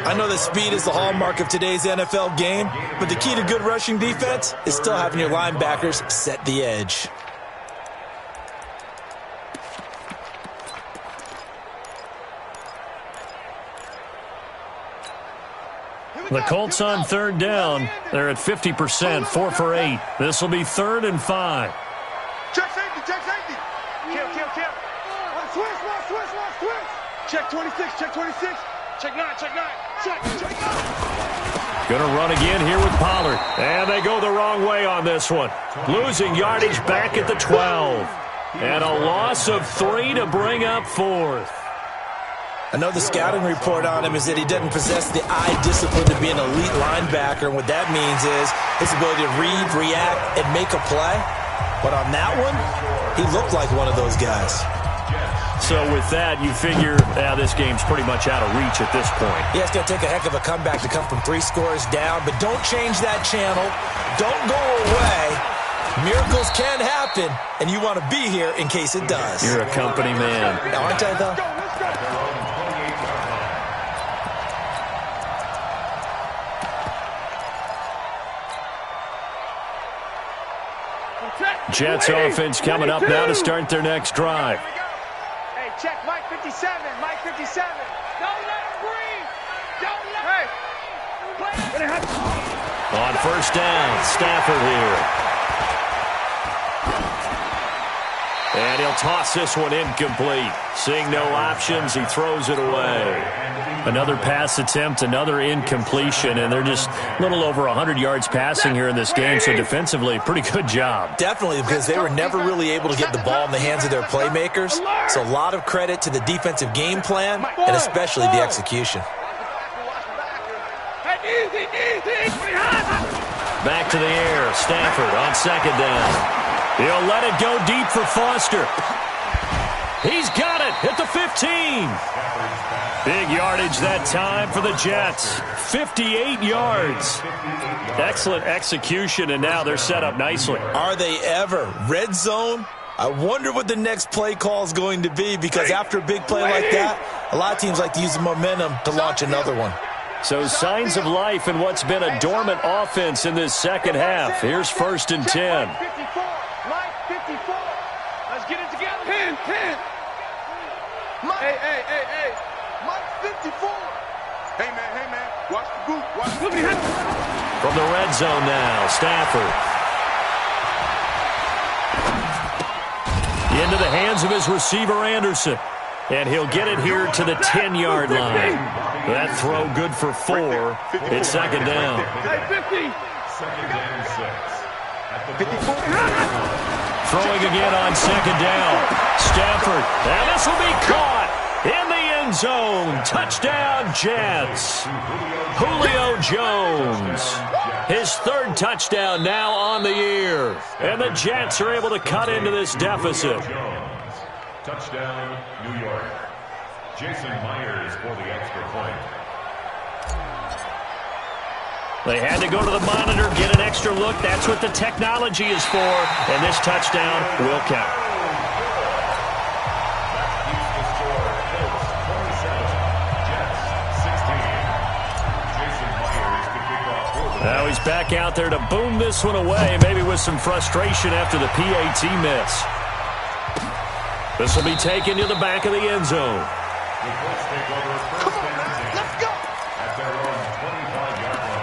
I know that speed is the hallmark of today's NFL game, but the key to good rushing defense is still having your linebackers set the edge. The Colts on 3rd down. They're at 50%, 4 for 8. This will be 3rd and 5. Check safety, check safety. Kill. Switch. Check 26, check 26. Check 9. Gonna run again here with Pollard. And they go the wrong way on this one. Losing yardage back at the 12. And a loss of 3 to bring up 4th. I know the scouting report on him is that he doesn't possess the eye discipline to be an elite linebacker. And what that means is his ability to read, react, and make a play. But on that one, he looked like one of those guys. So with that, you figure this game's pretty much out of reach at this point. Yeah, it's going to take a heck of a comeback to come from 3 scores down. But don't change that channel. Don't go away. Miracles can happen, and you want to be here in case it does. You're a company man. Now, aren't I, though? Jets offense coming up now to start their next drive. Hey, check Mike 57. Don't let him breathe. On first down, Stafford here. And he'll toss this one incomplete. Seeing no options, he throws it away. Another pass attempt, another incompletion, and they're just a little over 100 yards passing here in this game, so defensively, pretty good job. Definitely, because they were never really able to get the ball in the hands of their playmakers. So a lot of credit to the defensive game plan, and especially the execution. Back to the air, Stafford on second down. He'll let it go deep for Foster. He's got it at the 15. Big yardage that time for the Jets. 58 yards. Excellent execution, and now they're set up nicely. Are they ever? Red zone? I wonder what the next play call is going to be, because after a big play like that, a lot of teams like to use the momentum to launch another one. So signs of life in what's been a dormant offense in this second half. Here's 1st and 10. Mike 54. Let's get it together. 10. Hey. Mike 54. Hey, man. Watch the boot. From the red zone now, Stafford. Into the hands of his receiver, Anderson. And he'll get it here to the 10-yard line. That throw good for 4. It's second down. Hey, 50. Second and 6. At the 54. Throwing again on second down. Stafford. And this will be caught in the end zone. Touchdown, Jets. Julio Jones. His third touchdown now on the year. And the Jets are able to cut into this deficit. Touchdown, New York. Jason Myers for the extra point. They had to go to the monitor, get an extra look. That's what the technology is for. And this touchdown will count. Now he's back out there to boom this one away, maybe with some frustration after the PAT miss. This will be taken to the back of the end zone. Come on, man. Let's go. At their own 25-yard line.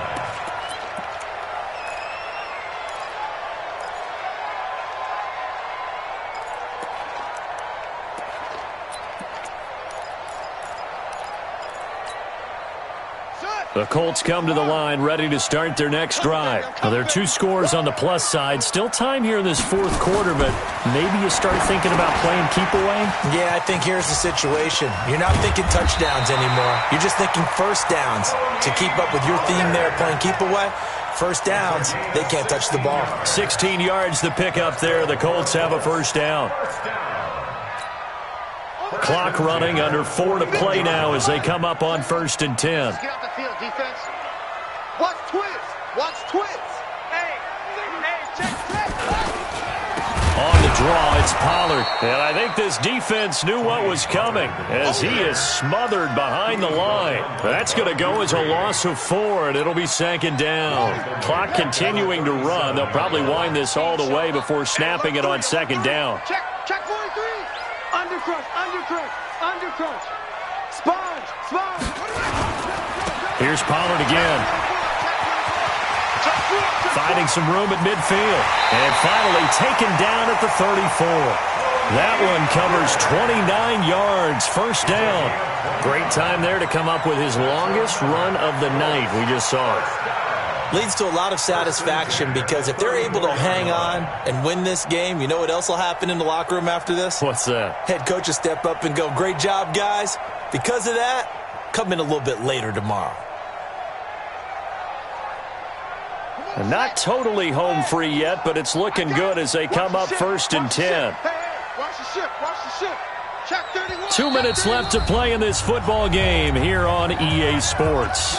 The Colts come to the line ready to start their next drive. Now, there are 2 scores on the plus side. Still time here in this fourth quarter, but maybe you start thinking about playing keep away? Yeah, I think here's the situation. You're not thinking touchdowns anymore. You're just thinking first downs. To keep up with your theme there, playing keep away, first downs, they can't touch the ball. 16 yards to pick up there. The Colts have a first down. Clock running, under 4 to play now as they come up on 1st and 10. Get off the field, defense. Watch twins. Watch twins. Hey, check. On the draw, it's Pollard. And I think this defense knew what was coming as he is smothered behind the line. That's going to go as a loss of 4, and it'll be 2nd down. Clock continuing to run. They'll probably wind this all the way before snapping it on 2nd down. Check 43. Undercrunch. Sponge. Here's Pollard again. Finding some room at midfield. And finally taken down at the 34. That one covers 29 yards. First down. Great time there to come up with his longest run of the night. We just saw it. Leads to a lot of satisfaction because if they're able to hang on and win this game, you know what else will happen in the locker room after this? What's that? Head coach will step up and go, great job, guys. Because of that, come in a little bit later tomorrow. And not totally home free yet, but it's looking good as they come up 1st and 10. Watch the ship. Check 31. 2 minutes left to play in this football game here on EA Sports.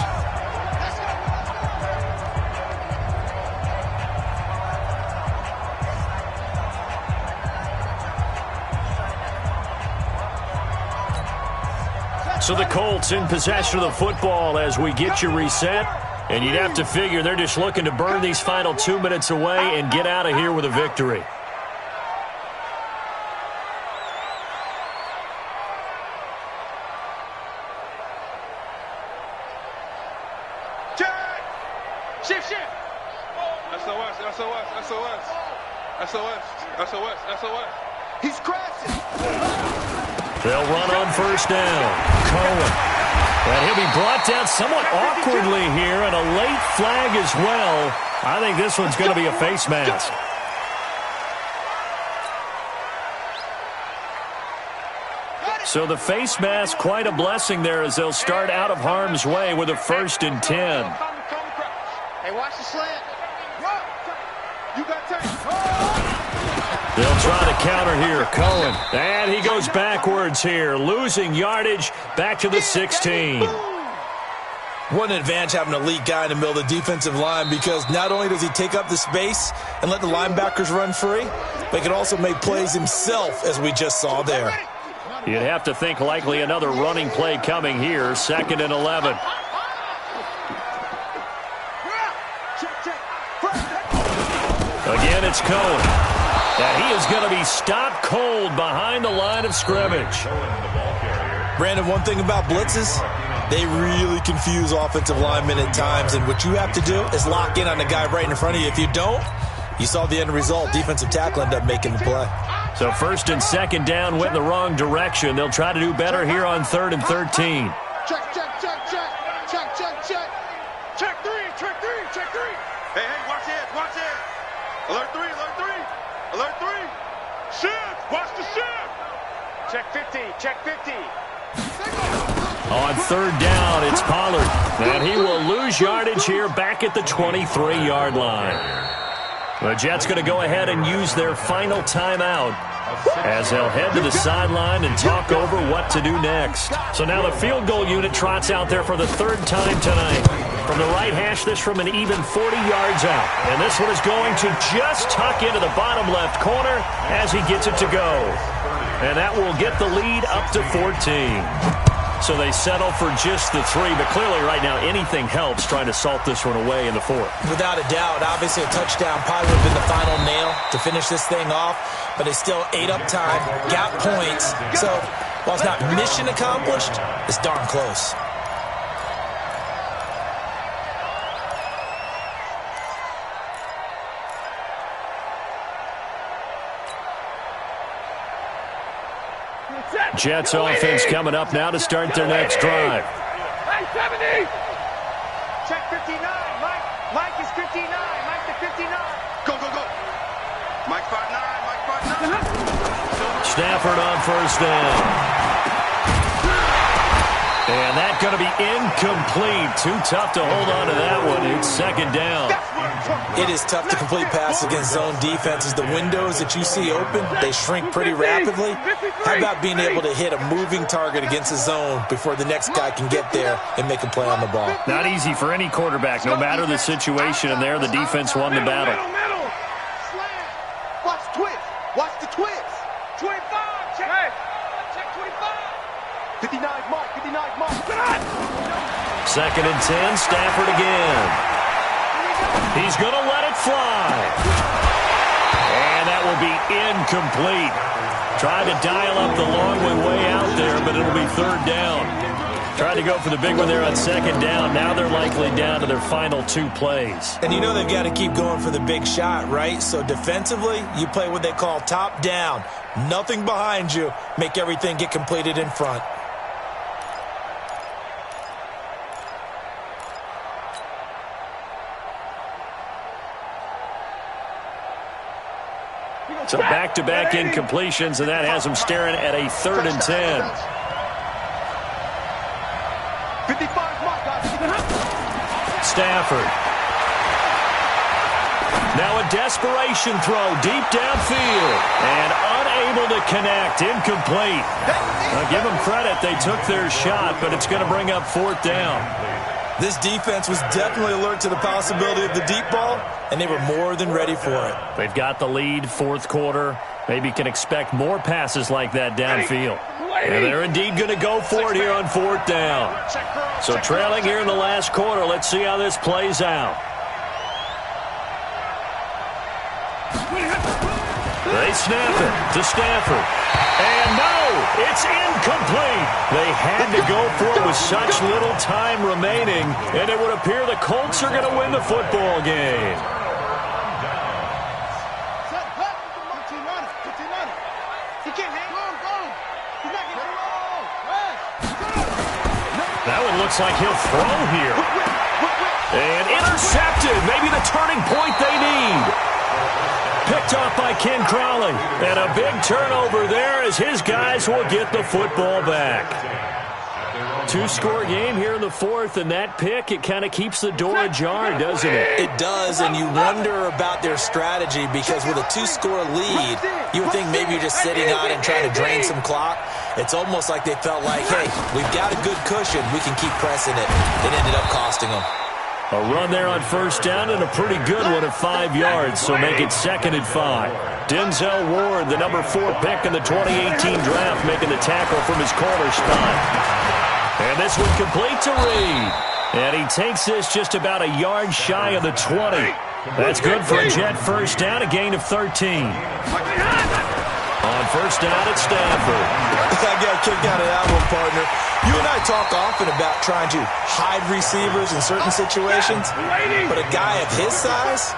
So the Colts in possession of the football as we get you reset. And you'd have to figure they're just looking to burn these final 2 minutes away and get out of here with a victory. Shift. SOS. He's crashing. They'll run on 1st down. Cohen. And he'll be brought down somewhat awkwardly here, and a late flag as well. I think this one's going to be a face mask. So the face mask, quite a blessing there as they'll start out of harm's way with a 1st and 10. Hey, watch the slant. You got time. They'll try to counter here. Cohen. And he goes backwards here, losing yardage back to the 16. What an advantage having an elite guy in the middle of the defensive line, because not only does he take up the space and let the linebackers run free, but he can also make plays himself, as we just saw there. You'd have to think likely another running play coming here. 2nd and 11. Again, it's Cohen. And he is going to be stopped cold behind the line of scrimmage. Brandon, one thing about blitzes, they really confuse offensive linemen at times, and what you have to do is lock in on the guy right in front of you. If you don't, you saw the end result. Defensive tackle ended up making the play. So 1st and 2nd down went in the wrong direction. They'll try to do better here on 3rd and 13. Check. Check 3. Hey, watch it. Alert 3. Shift. Watch the shift. Check 50. On third down, it's Pollard. And he will lose yardage here back at the 23-yard line. The Jets going to go ahead and use their final timeout as they'll head to the sideline and talk over what to do next. So now the field goal unit trots out there for the third time tonight. From the right hash, this from an even 40 yards out. And this one is going to just tuck into the bottom left corner as he gets it to go. And that will get the lead up to 14. So they settle for just the 3, but clearly right now anything helps trying to salt this one away in the 4th. Without a doubt, obviously a touchdown probably would have been the final nail to finish this thing off, but they still ate up time, got points. So while it's not mission accomplished, it's darn close. Jets offense coming up now to start their next drive. Hey, 70! Check 59. Mike is 59. Mike to 59. Go, go, go. Mike 5'9". Mike 5'9". Stafford on first down. And that's going to be incomplete. Too tough to hold on to that one. It's second down. It is tough to complete passes against zone defenses. The windows that you see open, they shrink pretty rapidly. How about being able to hit a moving target against a zone before the next guy can get there and make a play on the ball? Not easy for any quarterback, no matter the situation. And there, the defense won the battle. Watch the twist. Watch the twist. 25. Check. Check 25. 59 mark. 59 mark. Second and 10, Stafford again. He's going to let it fly. And that will be incomplete. Tried to dial up the long way out there, but it'll be third down. Tried to go for the big one there on second down. Now they're likely down to their final 2 plays. And you know they've got to keep going for the big shot, right? So defensively, you play what they call top down. Nothing behind you. Make everything get completed in front. So back-to-back incompletions, and that has them staring at a 3rd and 10. 55 mark, guys. Stafford. Now a desperation throw deep downfield. And unable to connect. Incomplete. Now give them credit. They took their shot, but it's going to bring up 4th down. This defense was definitely alert to the possibility of the deep ball, and they were more than ready for it. They've got the lead, 4th quarter. Maybe can expect more passes like that downfield. And they're indeed going to go for it here on 4th down. So trailing here in the last quarter. Let's see how this plays out. They snap it to Stafford. And no, it's incomplete. They had to go for it with such little time remaining, and it would appear the Colts are going to win the football game. That one looks like he'll throw here. And intercepted. Maybe the turning point they need. Picked off by Ken Crowley. And a big turnover there as his guys will get the football back. 2-score game here in the 4th, and that pick, it kind of keeps the door ajar, doesn't it? It does, and you wonder about their strategy because with a 2-score lead, you would think maybe you're just sitting on and trying to drain some clock. It's almost like they felt like, hey, we've got a good cushion. We can keep pressing it. It ended up costing them. A run there on first down and a pretty good one at 5 yards, so make it 2nd and 5. Denzel Ward, the number 4 pick in the 2018 draft, making the tackle from his corner spot. And this one complete to Reed. And he takes this just about a yard shy of the 20. That's good for a Jet first down, a gain of 13. On first down, it's Stafford. I got a kick out of that one, partner. You and I talk often about trying to hide receivers in certain situations, but a guy of his size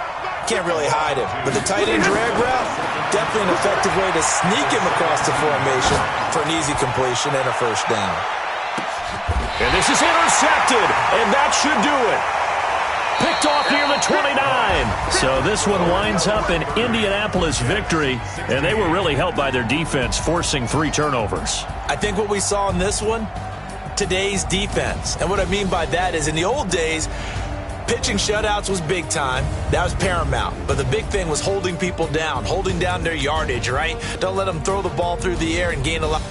can't really hide him. But the tight end drag route, definitely an effective way to sneak him across the formation for an easy completion and a first down. And this is intercepted, and that should do it. Picked off near the 29. So this one winds up an Indianapolis victory, and they were really helped by their defense, forcing 3 turnovers. I think what we saw in this one, today's defense. And what I mean by that is in the old days, pitching shutouts was big time. That was paramount. But the big thing was holding people down, holding down their yardage, right? Don't let them throw the ball through the air and gain a lot.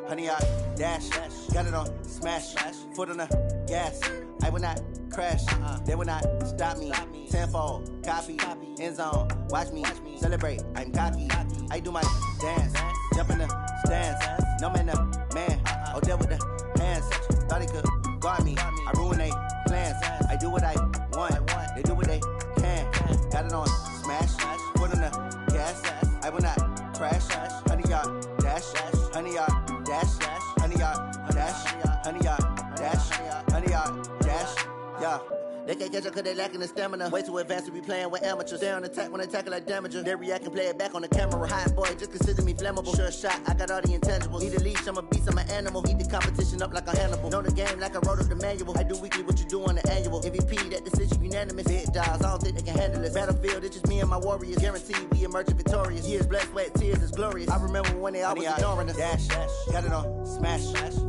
Honey, I dash, got it on smash, foot on the gas. I will not crash, they will not stop me. Tenfold, copy, end zone, watch me celebrate. I'm cocky, I do my dance, jump in the stands. No man, man, oh there with the hands. Thought he could guard me, I ruin they plans. I do what I want, they do what they can. Got it on smash, foot on the gas. I will not crash, honey, y'all dash, honey, y'all dash, honey, y'all dash, honey, y'all dash, honey, y'all dash, yeah. They can't catch up cause they lacking the stamina. Way too advanced to be playing with amateurs. Stay on attack when they tackle like damager. They react and play it back on the camera. Hot boy, just consider me flammable. Sure shot, I got all the intangibles. Need a leash, I'm a beast, I'm an animal. Eat the competition up like a Hannibal. Know the game like I wrote up the manual. I do weekly what you do on the annual. MVP, that decision unanimous. Big dials, I don't think they can handle it. Battlefield, it's just me and my warriors. Guaranteed we emerge victorious. Years, blood, sweat, tears is glorious. I remember when they always ignoring us. Dash, got it on smash,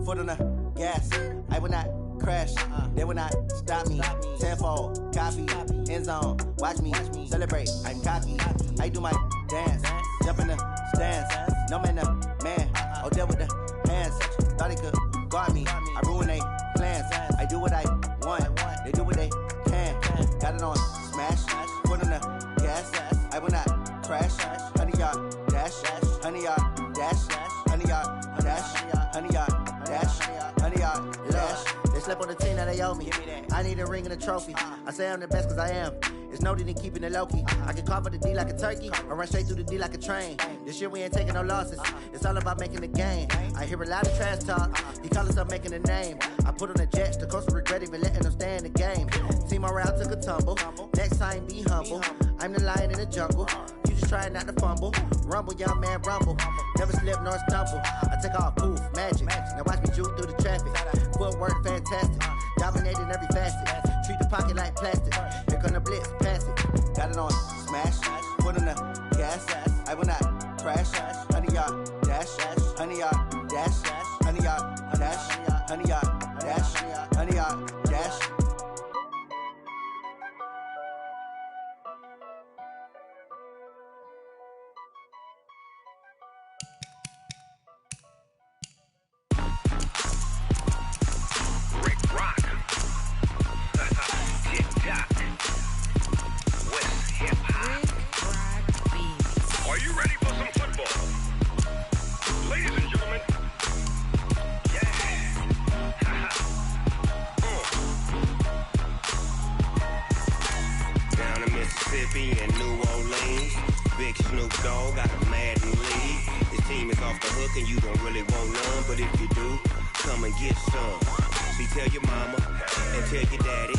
foot on the gas. I will not crash, they will not stop me. Tenfold, copy, end zone, watch me celebrate. I'm cocky, I do my dance, jump in the stands. No man, man, oh there with the hands. Thought he could guard me, I ruin they plans. I do what I want, they do what they can. Got it on smash, foot on the gas. I will not crash, honey, y'all dash, honey, y'all dash, honey, y'all dash, honey, y'all dash, honey, y'all dash. They slept on the team that they owe me. I need a ring and a trophy. I say I'm the best cause I am. It's no need in keeping it low-key. I can carve up the D like a turkey or run straight through the D like a train. This year we ain't taking no losses. It's all about making the game. I hear a lot of trash talk. He call himself making a name. I put on the Jets. The coach will regret even letting them stay in the game. Team morale took a tumble. Next time be humble. I'm the lion in the jungle. You just trying not to fumble. Rumble, young man, rumble. Never slip nor stumble. I take off, poof, magic. Now watch me juke through the traffic. Footwork fantastic. Dominating every facet. Treat the pocket like plastic. Here come the blitz, pass it. Got it on smash, foot on the gas. I will not crash, honey, y'all dash, honey, y'all dash, honey, y'all dash, honey, y'all dash, honey, y'all dash. And New Orleans, big Snoop Dogg got a Madden league. This team is off the hook and you don't really want none, but if you do, come and get some. See, tell your mama and tell your daddy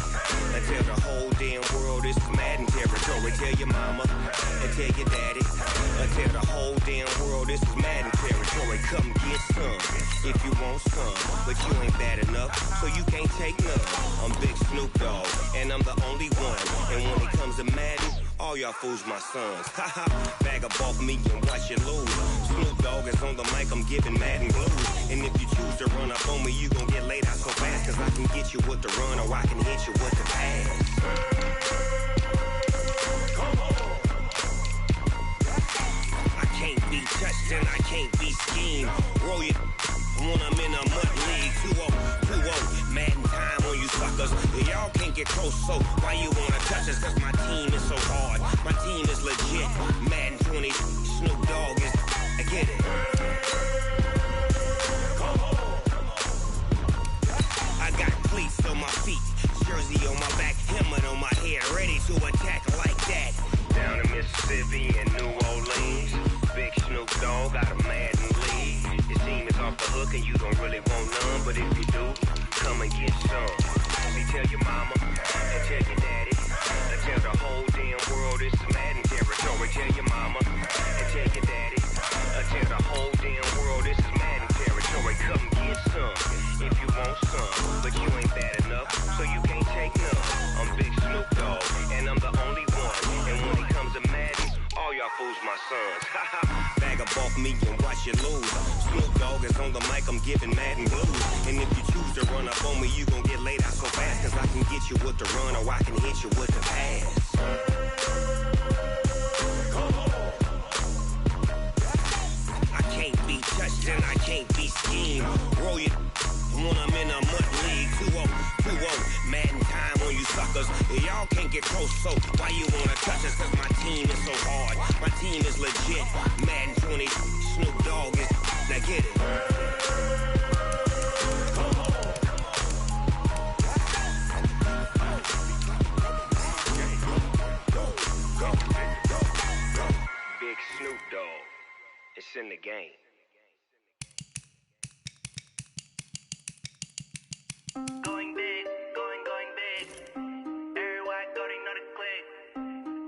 and tell the whole damn world this is Madden territory. Tell your mama and tell your daddy and tell the whole damn world this is Madden territory. Come get some if you want some, but you ain't bad enough, so you can't take none. I'm Big Snoop Dogg and I'm the only one, and when it comes to Madden, all y'all fools my sons. Haha, bag up off me and watch you lose. Snoop Dogg is on the mic, I'm giving Madden blues. And if you choose to run up on me, you gon' get laid out so fast, cause I can get you with the run or I can hit you with the pass. I can't be touched and I can't be schemed. Roll you when I'm in a mud league. 2-0, Madden time on you suckers. Y'all can't get close, so why you wanna touch us? Cause my team is so hard, my team is legit. Madden 20, Snoop Dogg is, I get it. I got cleats on my feet, jersey on my back, helmet on my head, ready to attack like that. Down in Mississippi and New Orleans, big Snoop Dogg got a Madden league. Your team is off the hook and you don't really want none, but if you do, come and get some. See, tell your mama and tell your daddy and tell the whole damn world this is Madden territory. Tell your mama and tell your daddy and tell the whole damn world this is Madden territory. Come get some if you want some, but you ain't buzz. Bag up off me and watch you lose. Snoop Dogg is on the mic, I'm giving Madden blues. And if you choose to run up on me, you gon' get laid out so fast. Cause I can get you with the run or I can hit you with the pass. I can't be touched and I can't be schemed. Roll you when I'm in a mud league. 2-0, Madden time on you suckers. Y'all can't get close, so why you wanna touch us? Cause my team is so hard. My team is legit. Madden 20, Snoop Dogg is. Now get it. Big Snoop Dogg. It's in the game. Going big, going big. Everywhere I go, they know the click.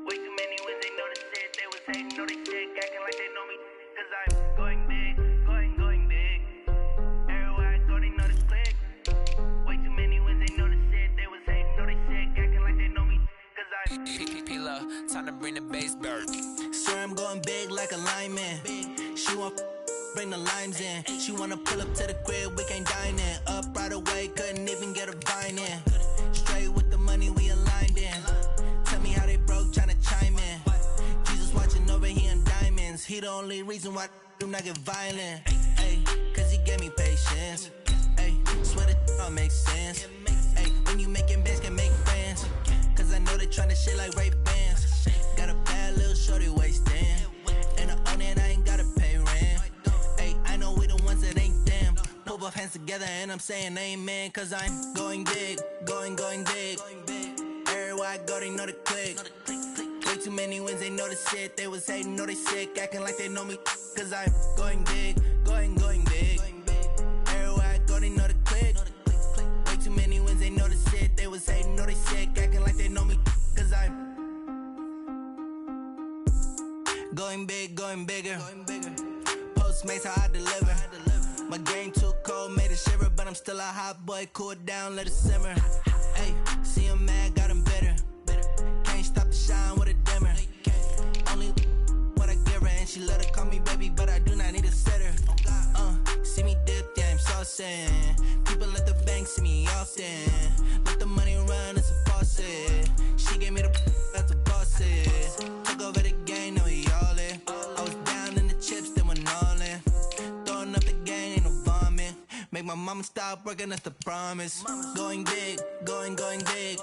Way too many wins, they know the shit. They was hating, know they sick, acting like they know me. Cause I'm going big, going big. Everywhere I go, they know the click. Way too many wins, they know the shit. They was hating, know they sick, acting like they know me. Cause I'm P-Love, time to bring the bass bird. Swear I'm going big like a lineman. She want bring the limes in. She wanna pull up to the crib, we can't dine in. Up right away, couldn't even get a vine in. Straight with the money we aligned in. Tell me how they broke, tryna chime in. Jesus watching over here in diamonds. He the only reason why do not get violent. Ay, cause he gave me patience. Ay, swear that all makes sense. Ay, when you making bands, can make friends. Cause I know they tryna shit like Ray Bans. Got a bad little shorty wasting. And I own it, I ain't gotta pay rent. Ay, I know we the ones that ain't them. Pull both hands together and I'm saying amen. Cause I'm going big, going big. Everywhere I go, they know the click. Way too many wins, they know the shit. They was hating, know they sick, acting like they know me. Cause I'm going big, going big. Everywhere I go, they know the click. Way too many wins, they know the shit. They was hating, know they sick, acting like they know me. Cause I'm going big, going bigger. Postmates how I deliver. My game too cold, made it shiver, but I'm still a hot boy. Cool it down, let it simmer. Hey, see him mad, got him bitter. Can't stop the shine with a dimmer. Only what I give her, and she let her call me baby, but I do not need a sitter. See me dip, yeah, I'm saucing. People at the bank see me often. Let the money run, it's a faucet. She gave me the that's a boss it. Took over the game, now we all in. I was down in the chips, then went all in. Throwing up the game, ain't no vomit. Make my mama stop working, that's the promise. Going big, going big.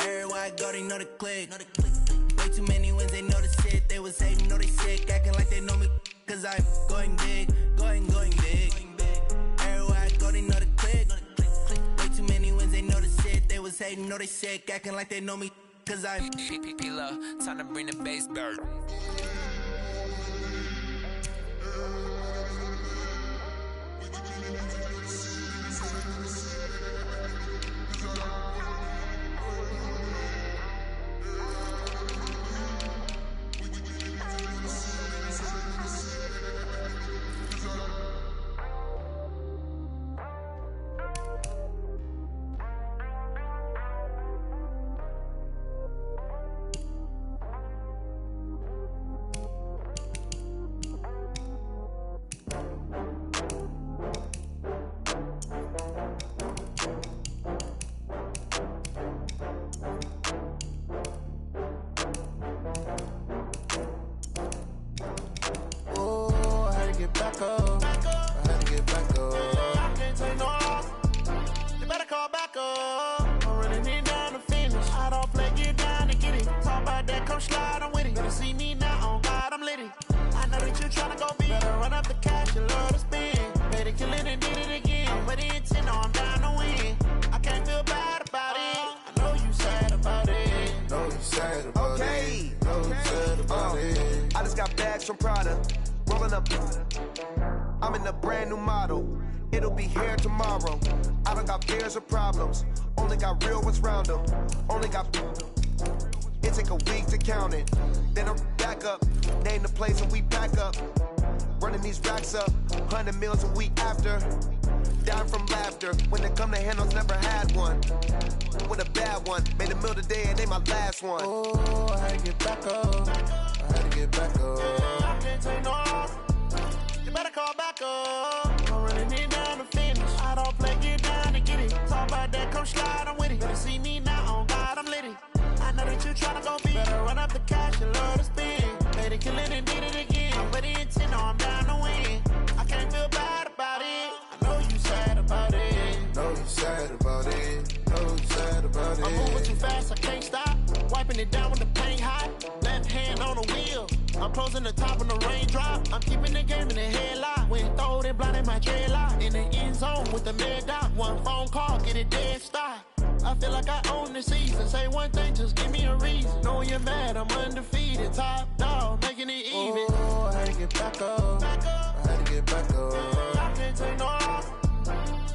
Everywhere I go, they know the click. Way too many wins, they know the shit. They was hating, know they sick, acting like they know me. Cause I'm going big, going big. Everywhere I go, they know the click. Way too many wins, they know the shit. They was hating, know they sick, acting like they know me. Cause I'm P-Love, time to bring the bass bird. From Prada, rolling up. I'm in a brand new model. It'll be here tomorrow. I don't got fears or problems. Only got real ones round them. Only got. It take a week to count it. Then I'm back up. Name the place and we back up. Running these racks up. 100 meals a week after. Down from laughter. When they come to handles, never had one. With a bad one. Made a meal today and they my last one. Oh, I had to get back up. I had to to get back up. Yeah, I can't take no loss. You better call back up. I'm running it down to finish. I don't play, get down to get it. Talk about that, come slide, I'm with it. Better see me now, on God, I'm litty. I know that you tryna go be. Better run up the cash and love to spend. Made it, kill it, and did it again. I'm with the intent, no, I'm down to win. I can't feel bad about it. I know you sad about it. Know you sad about it. Know you sad about it. I'm moving too fast, I can't stop. Wiping it down with the paint hot. Left hand on the wheel. I'm closing the top when the raindrop. I'm keeping the game in the headlock. When throwed and blinded my dreadlock. In the end zone with the mad dot. One phone call, get it dead stop. I feel like I own the season. Say one thing, just give me a reason. Knowing you're mad, I'm undefeated. Top dog, making it even. Oh, I had to get back up. Back up. I had to get back up. I can't take no loss.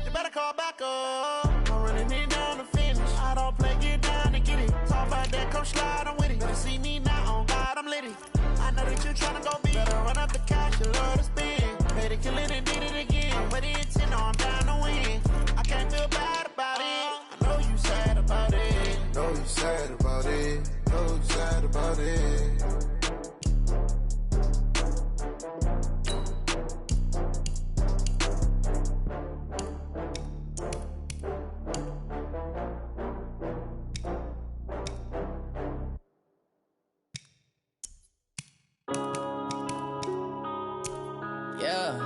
You better call back up. I'm running it down to finish. I don't play, get down to get it. Talk about that, come slide, I'm with it. Better see me now, on God, I'm litty. I know that you tryna go be. Better run up the cash, you love to spend. Made it, kill it, and did it again. But the intent, no, I'm down to win. I can't feel bad about it. I know you sad about it. Know you sad about it. Know you sad about it. Yeah.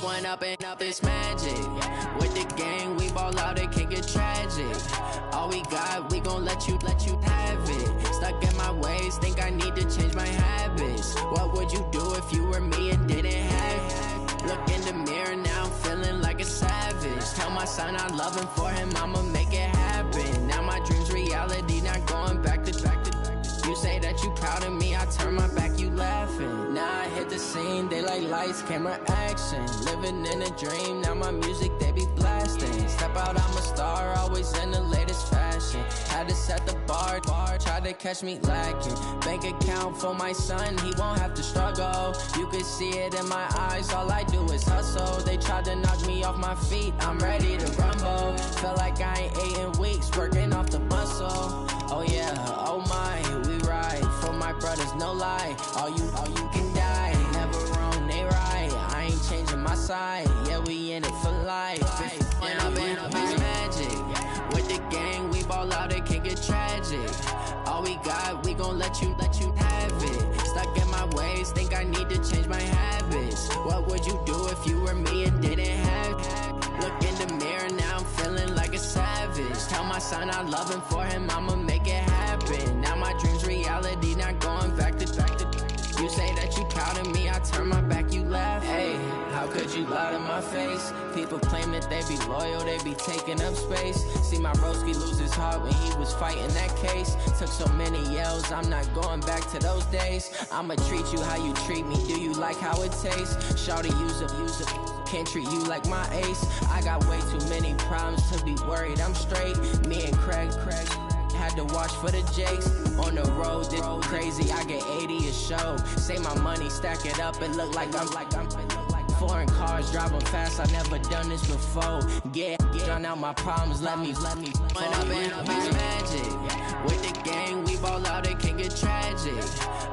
One up and up, it's magic. With the gang, we ball out, it can get tragic. All we got, we gon' let you have it. Stuck in my ways, think I need to change my habits. What would you do if you were me and didn't have it? Look in the mirror now, I'm feeling like a savage. Tell my son I love him, for him I'ma make it happen. Now my dream's reality, not going back to. You say that you proud of me, I turn my back, you laughing. Now I hit the scene, they like lights, camera, action. Living in a dream, now my music, they be blasting. Step out, I'm a star, always in the latest fashion. Had to set the bar, try to catch me lacking. Bank account for my son, he won't have to struggle. You can see it in my eyes, all I do is hustle. They tried to knock me off my feet, I'm ready to rumble. Feel like I ain't ate in weeks, working off the muscle. Oh yeah, oh my, we ride for my brothers, no lie. All you can die, never wrong, they right. I ain't changing my side, yeah, we in it for life. When I've been up, it's magic. With the gang, we ball out, it can get tragic. All we got, we gon' let you have it. Stuck in my ways, think I need to change my habits. What would you do if you were me and didn't have it? Look in the mirror now, I'm feeling like a savage. Tell my son I love him, for him I'ma make it happen. Now my dream's reality, not going back to. You say that you proud of me, I turn my back, you laugh. Hey, how could you lie to my face? People claim that they be loyal, they be taking up space. See my broski lose his heart when he was fighting that case. Took so many yells, I'm not going back to those days. I'ma treat you how you treat me, do you like how it tastes? Shawty, use it. Can't treat you like my ace. I got way too many problems to be worried, I'm straight. Me and Craig had to watch for the Jakes. On the road, this crazy, I get 80 a show. Say my money, stack it up, and look like I'm foreign cars, driving fast, I never done this before. Get drown out my problems, let me When I've been up, it's magic. With the gang, we ball out, it can get tragic.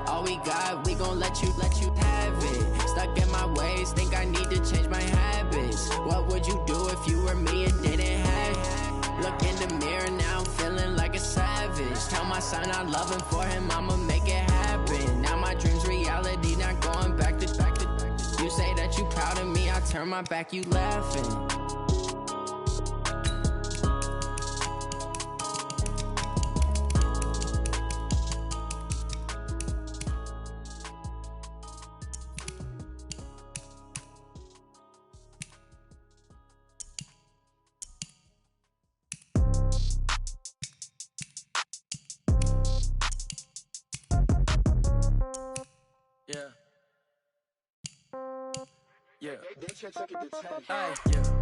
All we got, we gon' let you have it. Stuck in my ways, think I need to change my habits. What would you do if you were me and didn't have it? Look in the mirror now, I'm feeling like a savage. Tell my son I love him, for him I'ma make it happen. Now my dream's reality, not going back to. You say that you proud of me, I turn my back, you laughing. Yeah. Hey, yeah.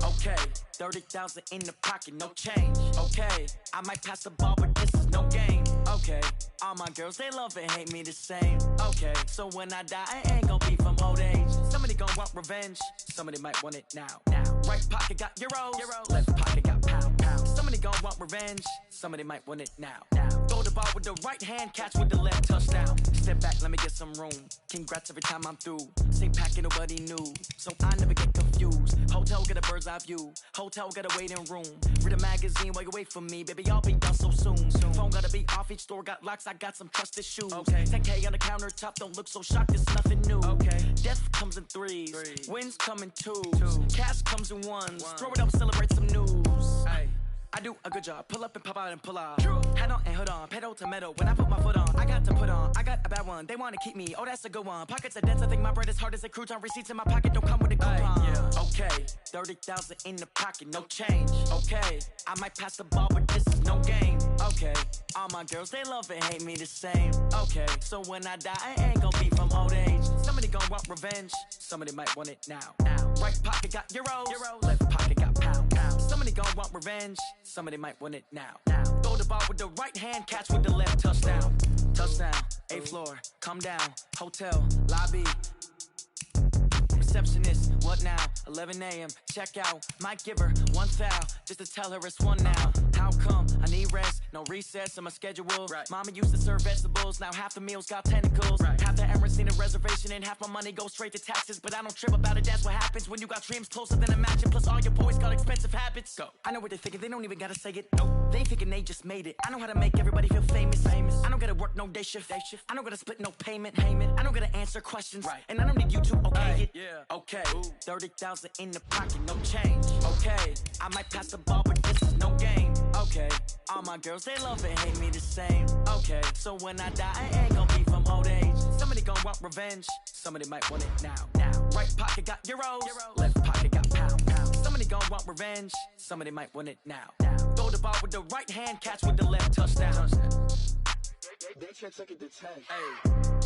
Okay, 30,000 in the pocket, no change. Okay, I might pass the ball, but this is no game. Okay, all my girls, they love and hate me the same. Okay, so when I die, I ain't gon' be from old age. Somebody gon' want revenge, somebody might want it now. Right pocket got euros, left pocket got gon' want revenge, somebody might want it now. Throw the ball with the right hand, catch with the left, touchdown. Step back, let me get some room. Congrats every time I'm through. Same packet, nobody knew, so I never get confused. Hotel get a bird's eye view. Hotel get a waiting room. Read a magazine while you wait for me, baby. I'll be done so soon. Phone gotta be off. Each store got locks. I got some trusted shoes. Okay. 10K on the countertop. Don't look so shocked. It's nothing new. Okay. Death comes in threes. Wins come in twos. Cash comes in ones. Throw it up, celebrate some news. Hey. I do a good job, pull up and pop out and pull out. Head on and hood on, pedal to metal. When I put my foot on, I got to put on. I got a bad one, they wanna keep me. Oh, that's a good one. Pockets are dense, I think my bread is hard as a crouton. Receipts in my pocket don't come with a coupon. Yeah. Okay, 30,000 in the pocket, no change. Okay, I might pass the ball, but this is no game. Okay, all my girls, they love and hate me the same. Okay, so when I die, I ain't gon' be from old age. Somebody gon' want revenge, somebody might want it now. Right pocket got euros, left pocket got pound. Somebody gon' want revenge, somebody might want it now. Throw the ball with the right hand, catch with the left, touchdown. Touchdown, 8th floor, come down, hotel, lobby. Receptionist, what now? 11 a.m., check out. Might give her one foul, just to tell her it's one now. How come? I need rest, no recess in my schedule. Right. Mama used to serve vegetables, now half the meals got tentacles. Right. Half the errands need a reservation and half my money goes straight to taxes. But I don't trip about it, that's what happens when you got dreams closer than a match. And plus all your boys got expensive habits. Go. I know what they're thinking, they don't even gotta say it. Nope. They ain't thinking they just made it. I know how to make everybody feel famous. I don't gotta work no day shift. I don't gotta split no payment. I don't gotta answer questions. Right. And I don't need you to okay it. Yeah. Okay, 30,000 in the pocket, no change. Okay, I might pass the ball, but this is no game. Okay, all my girls, they love and hate me the same. Okay, so when I die, I ain't gon' be from old age. Somebody gon' want revenge, somebody might want it now. Right pocket got euros, left pocket got pound. Somebody gon' want revenge, somebody might want it now. Throw the ball with the right hand, catch with the left, touchdown. They check it to 10. Hey.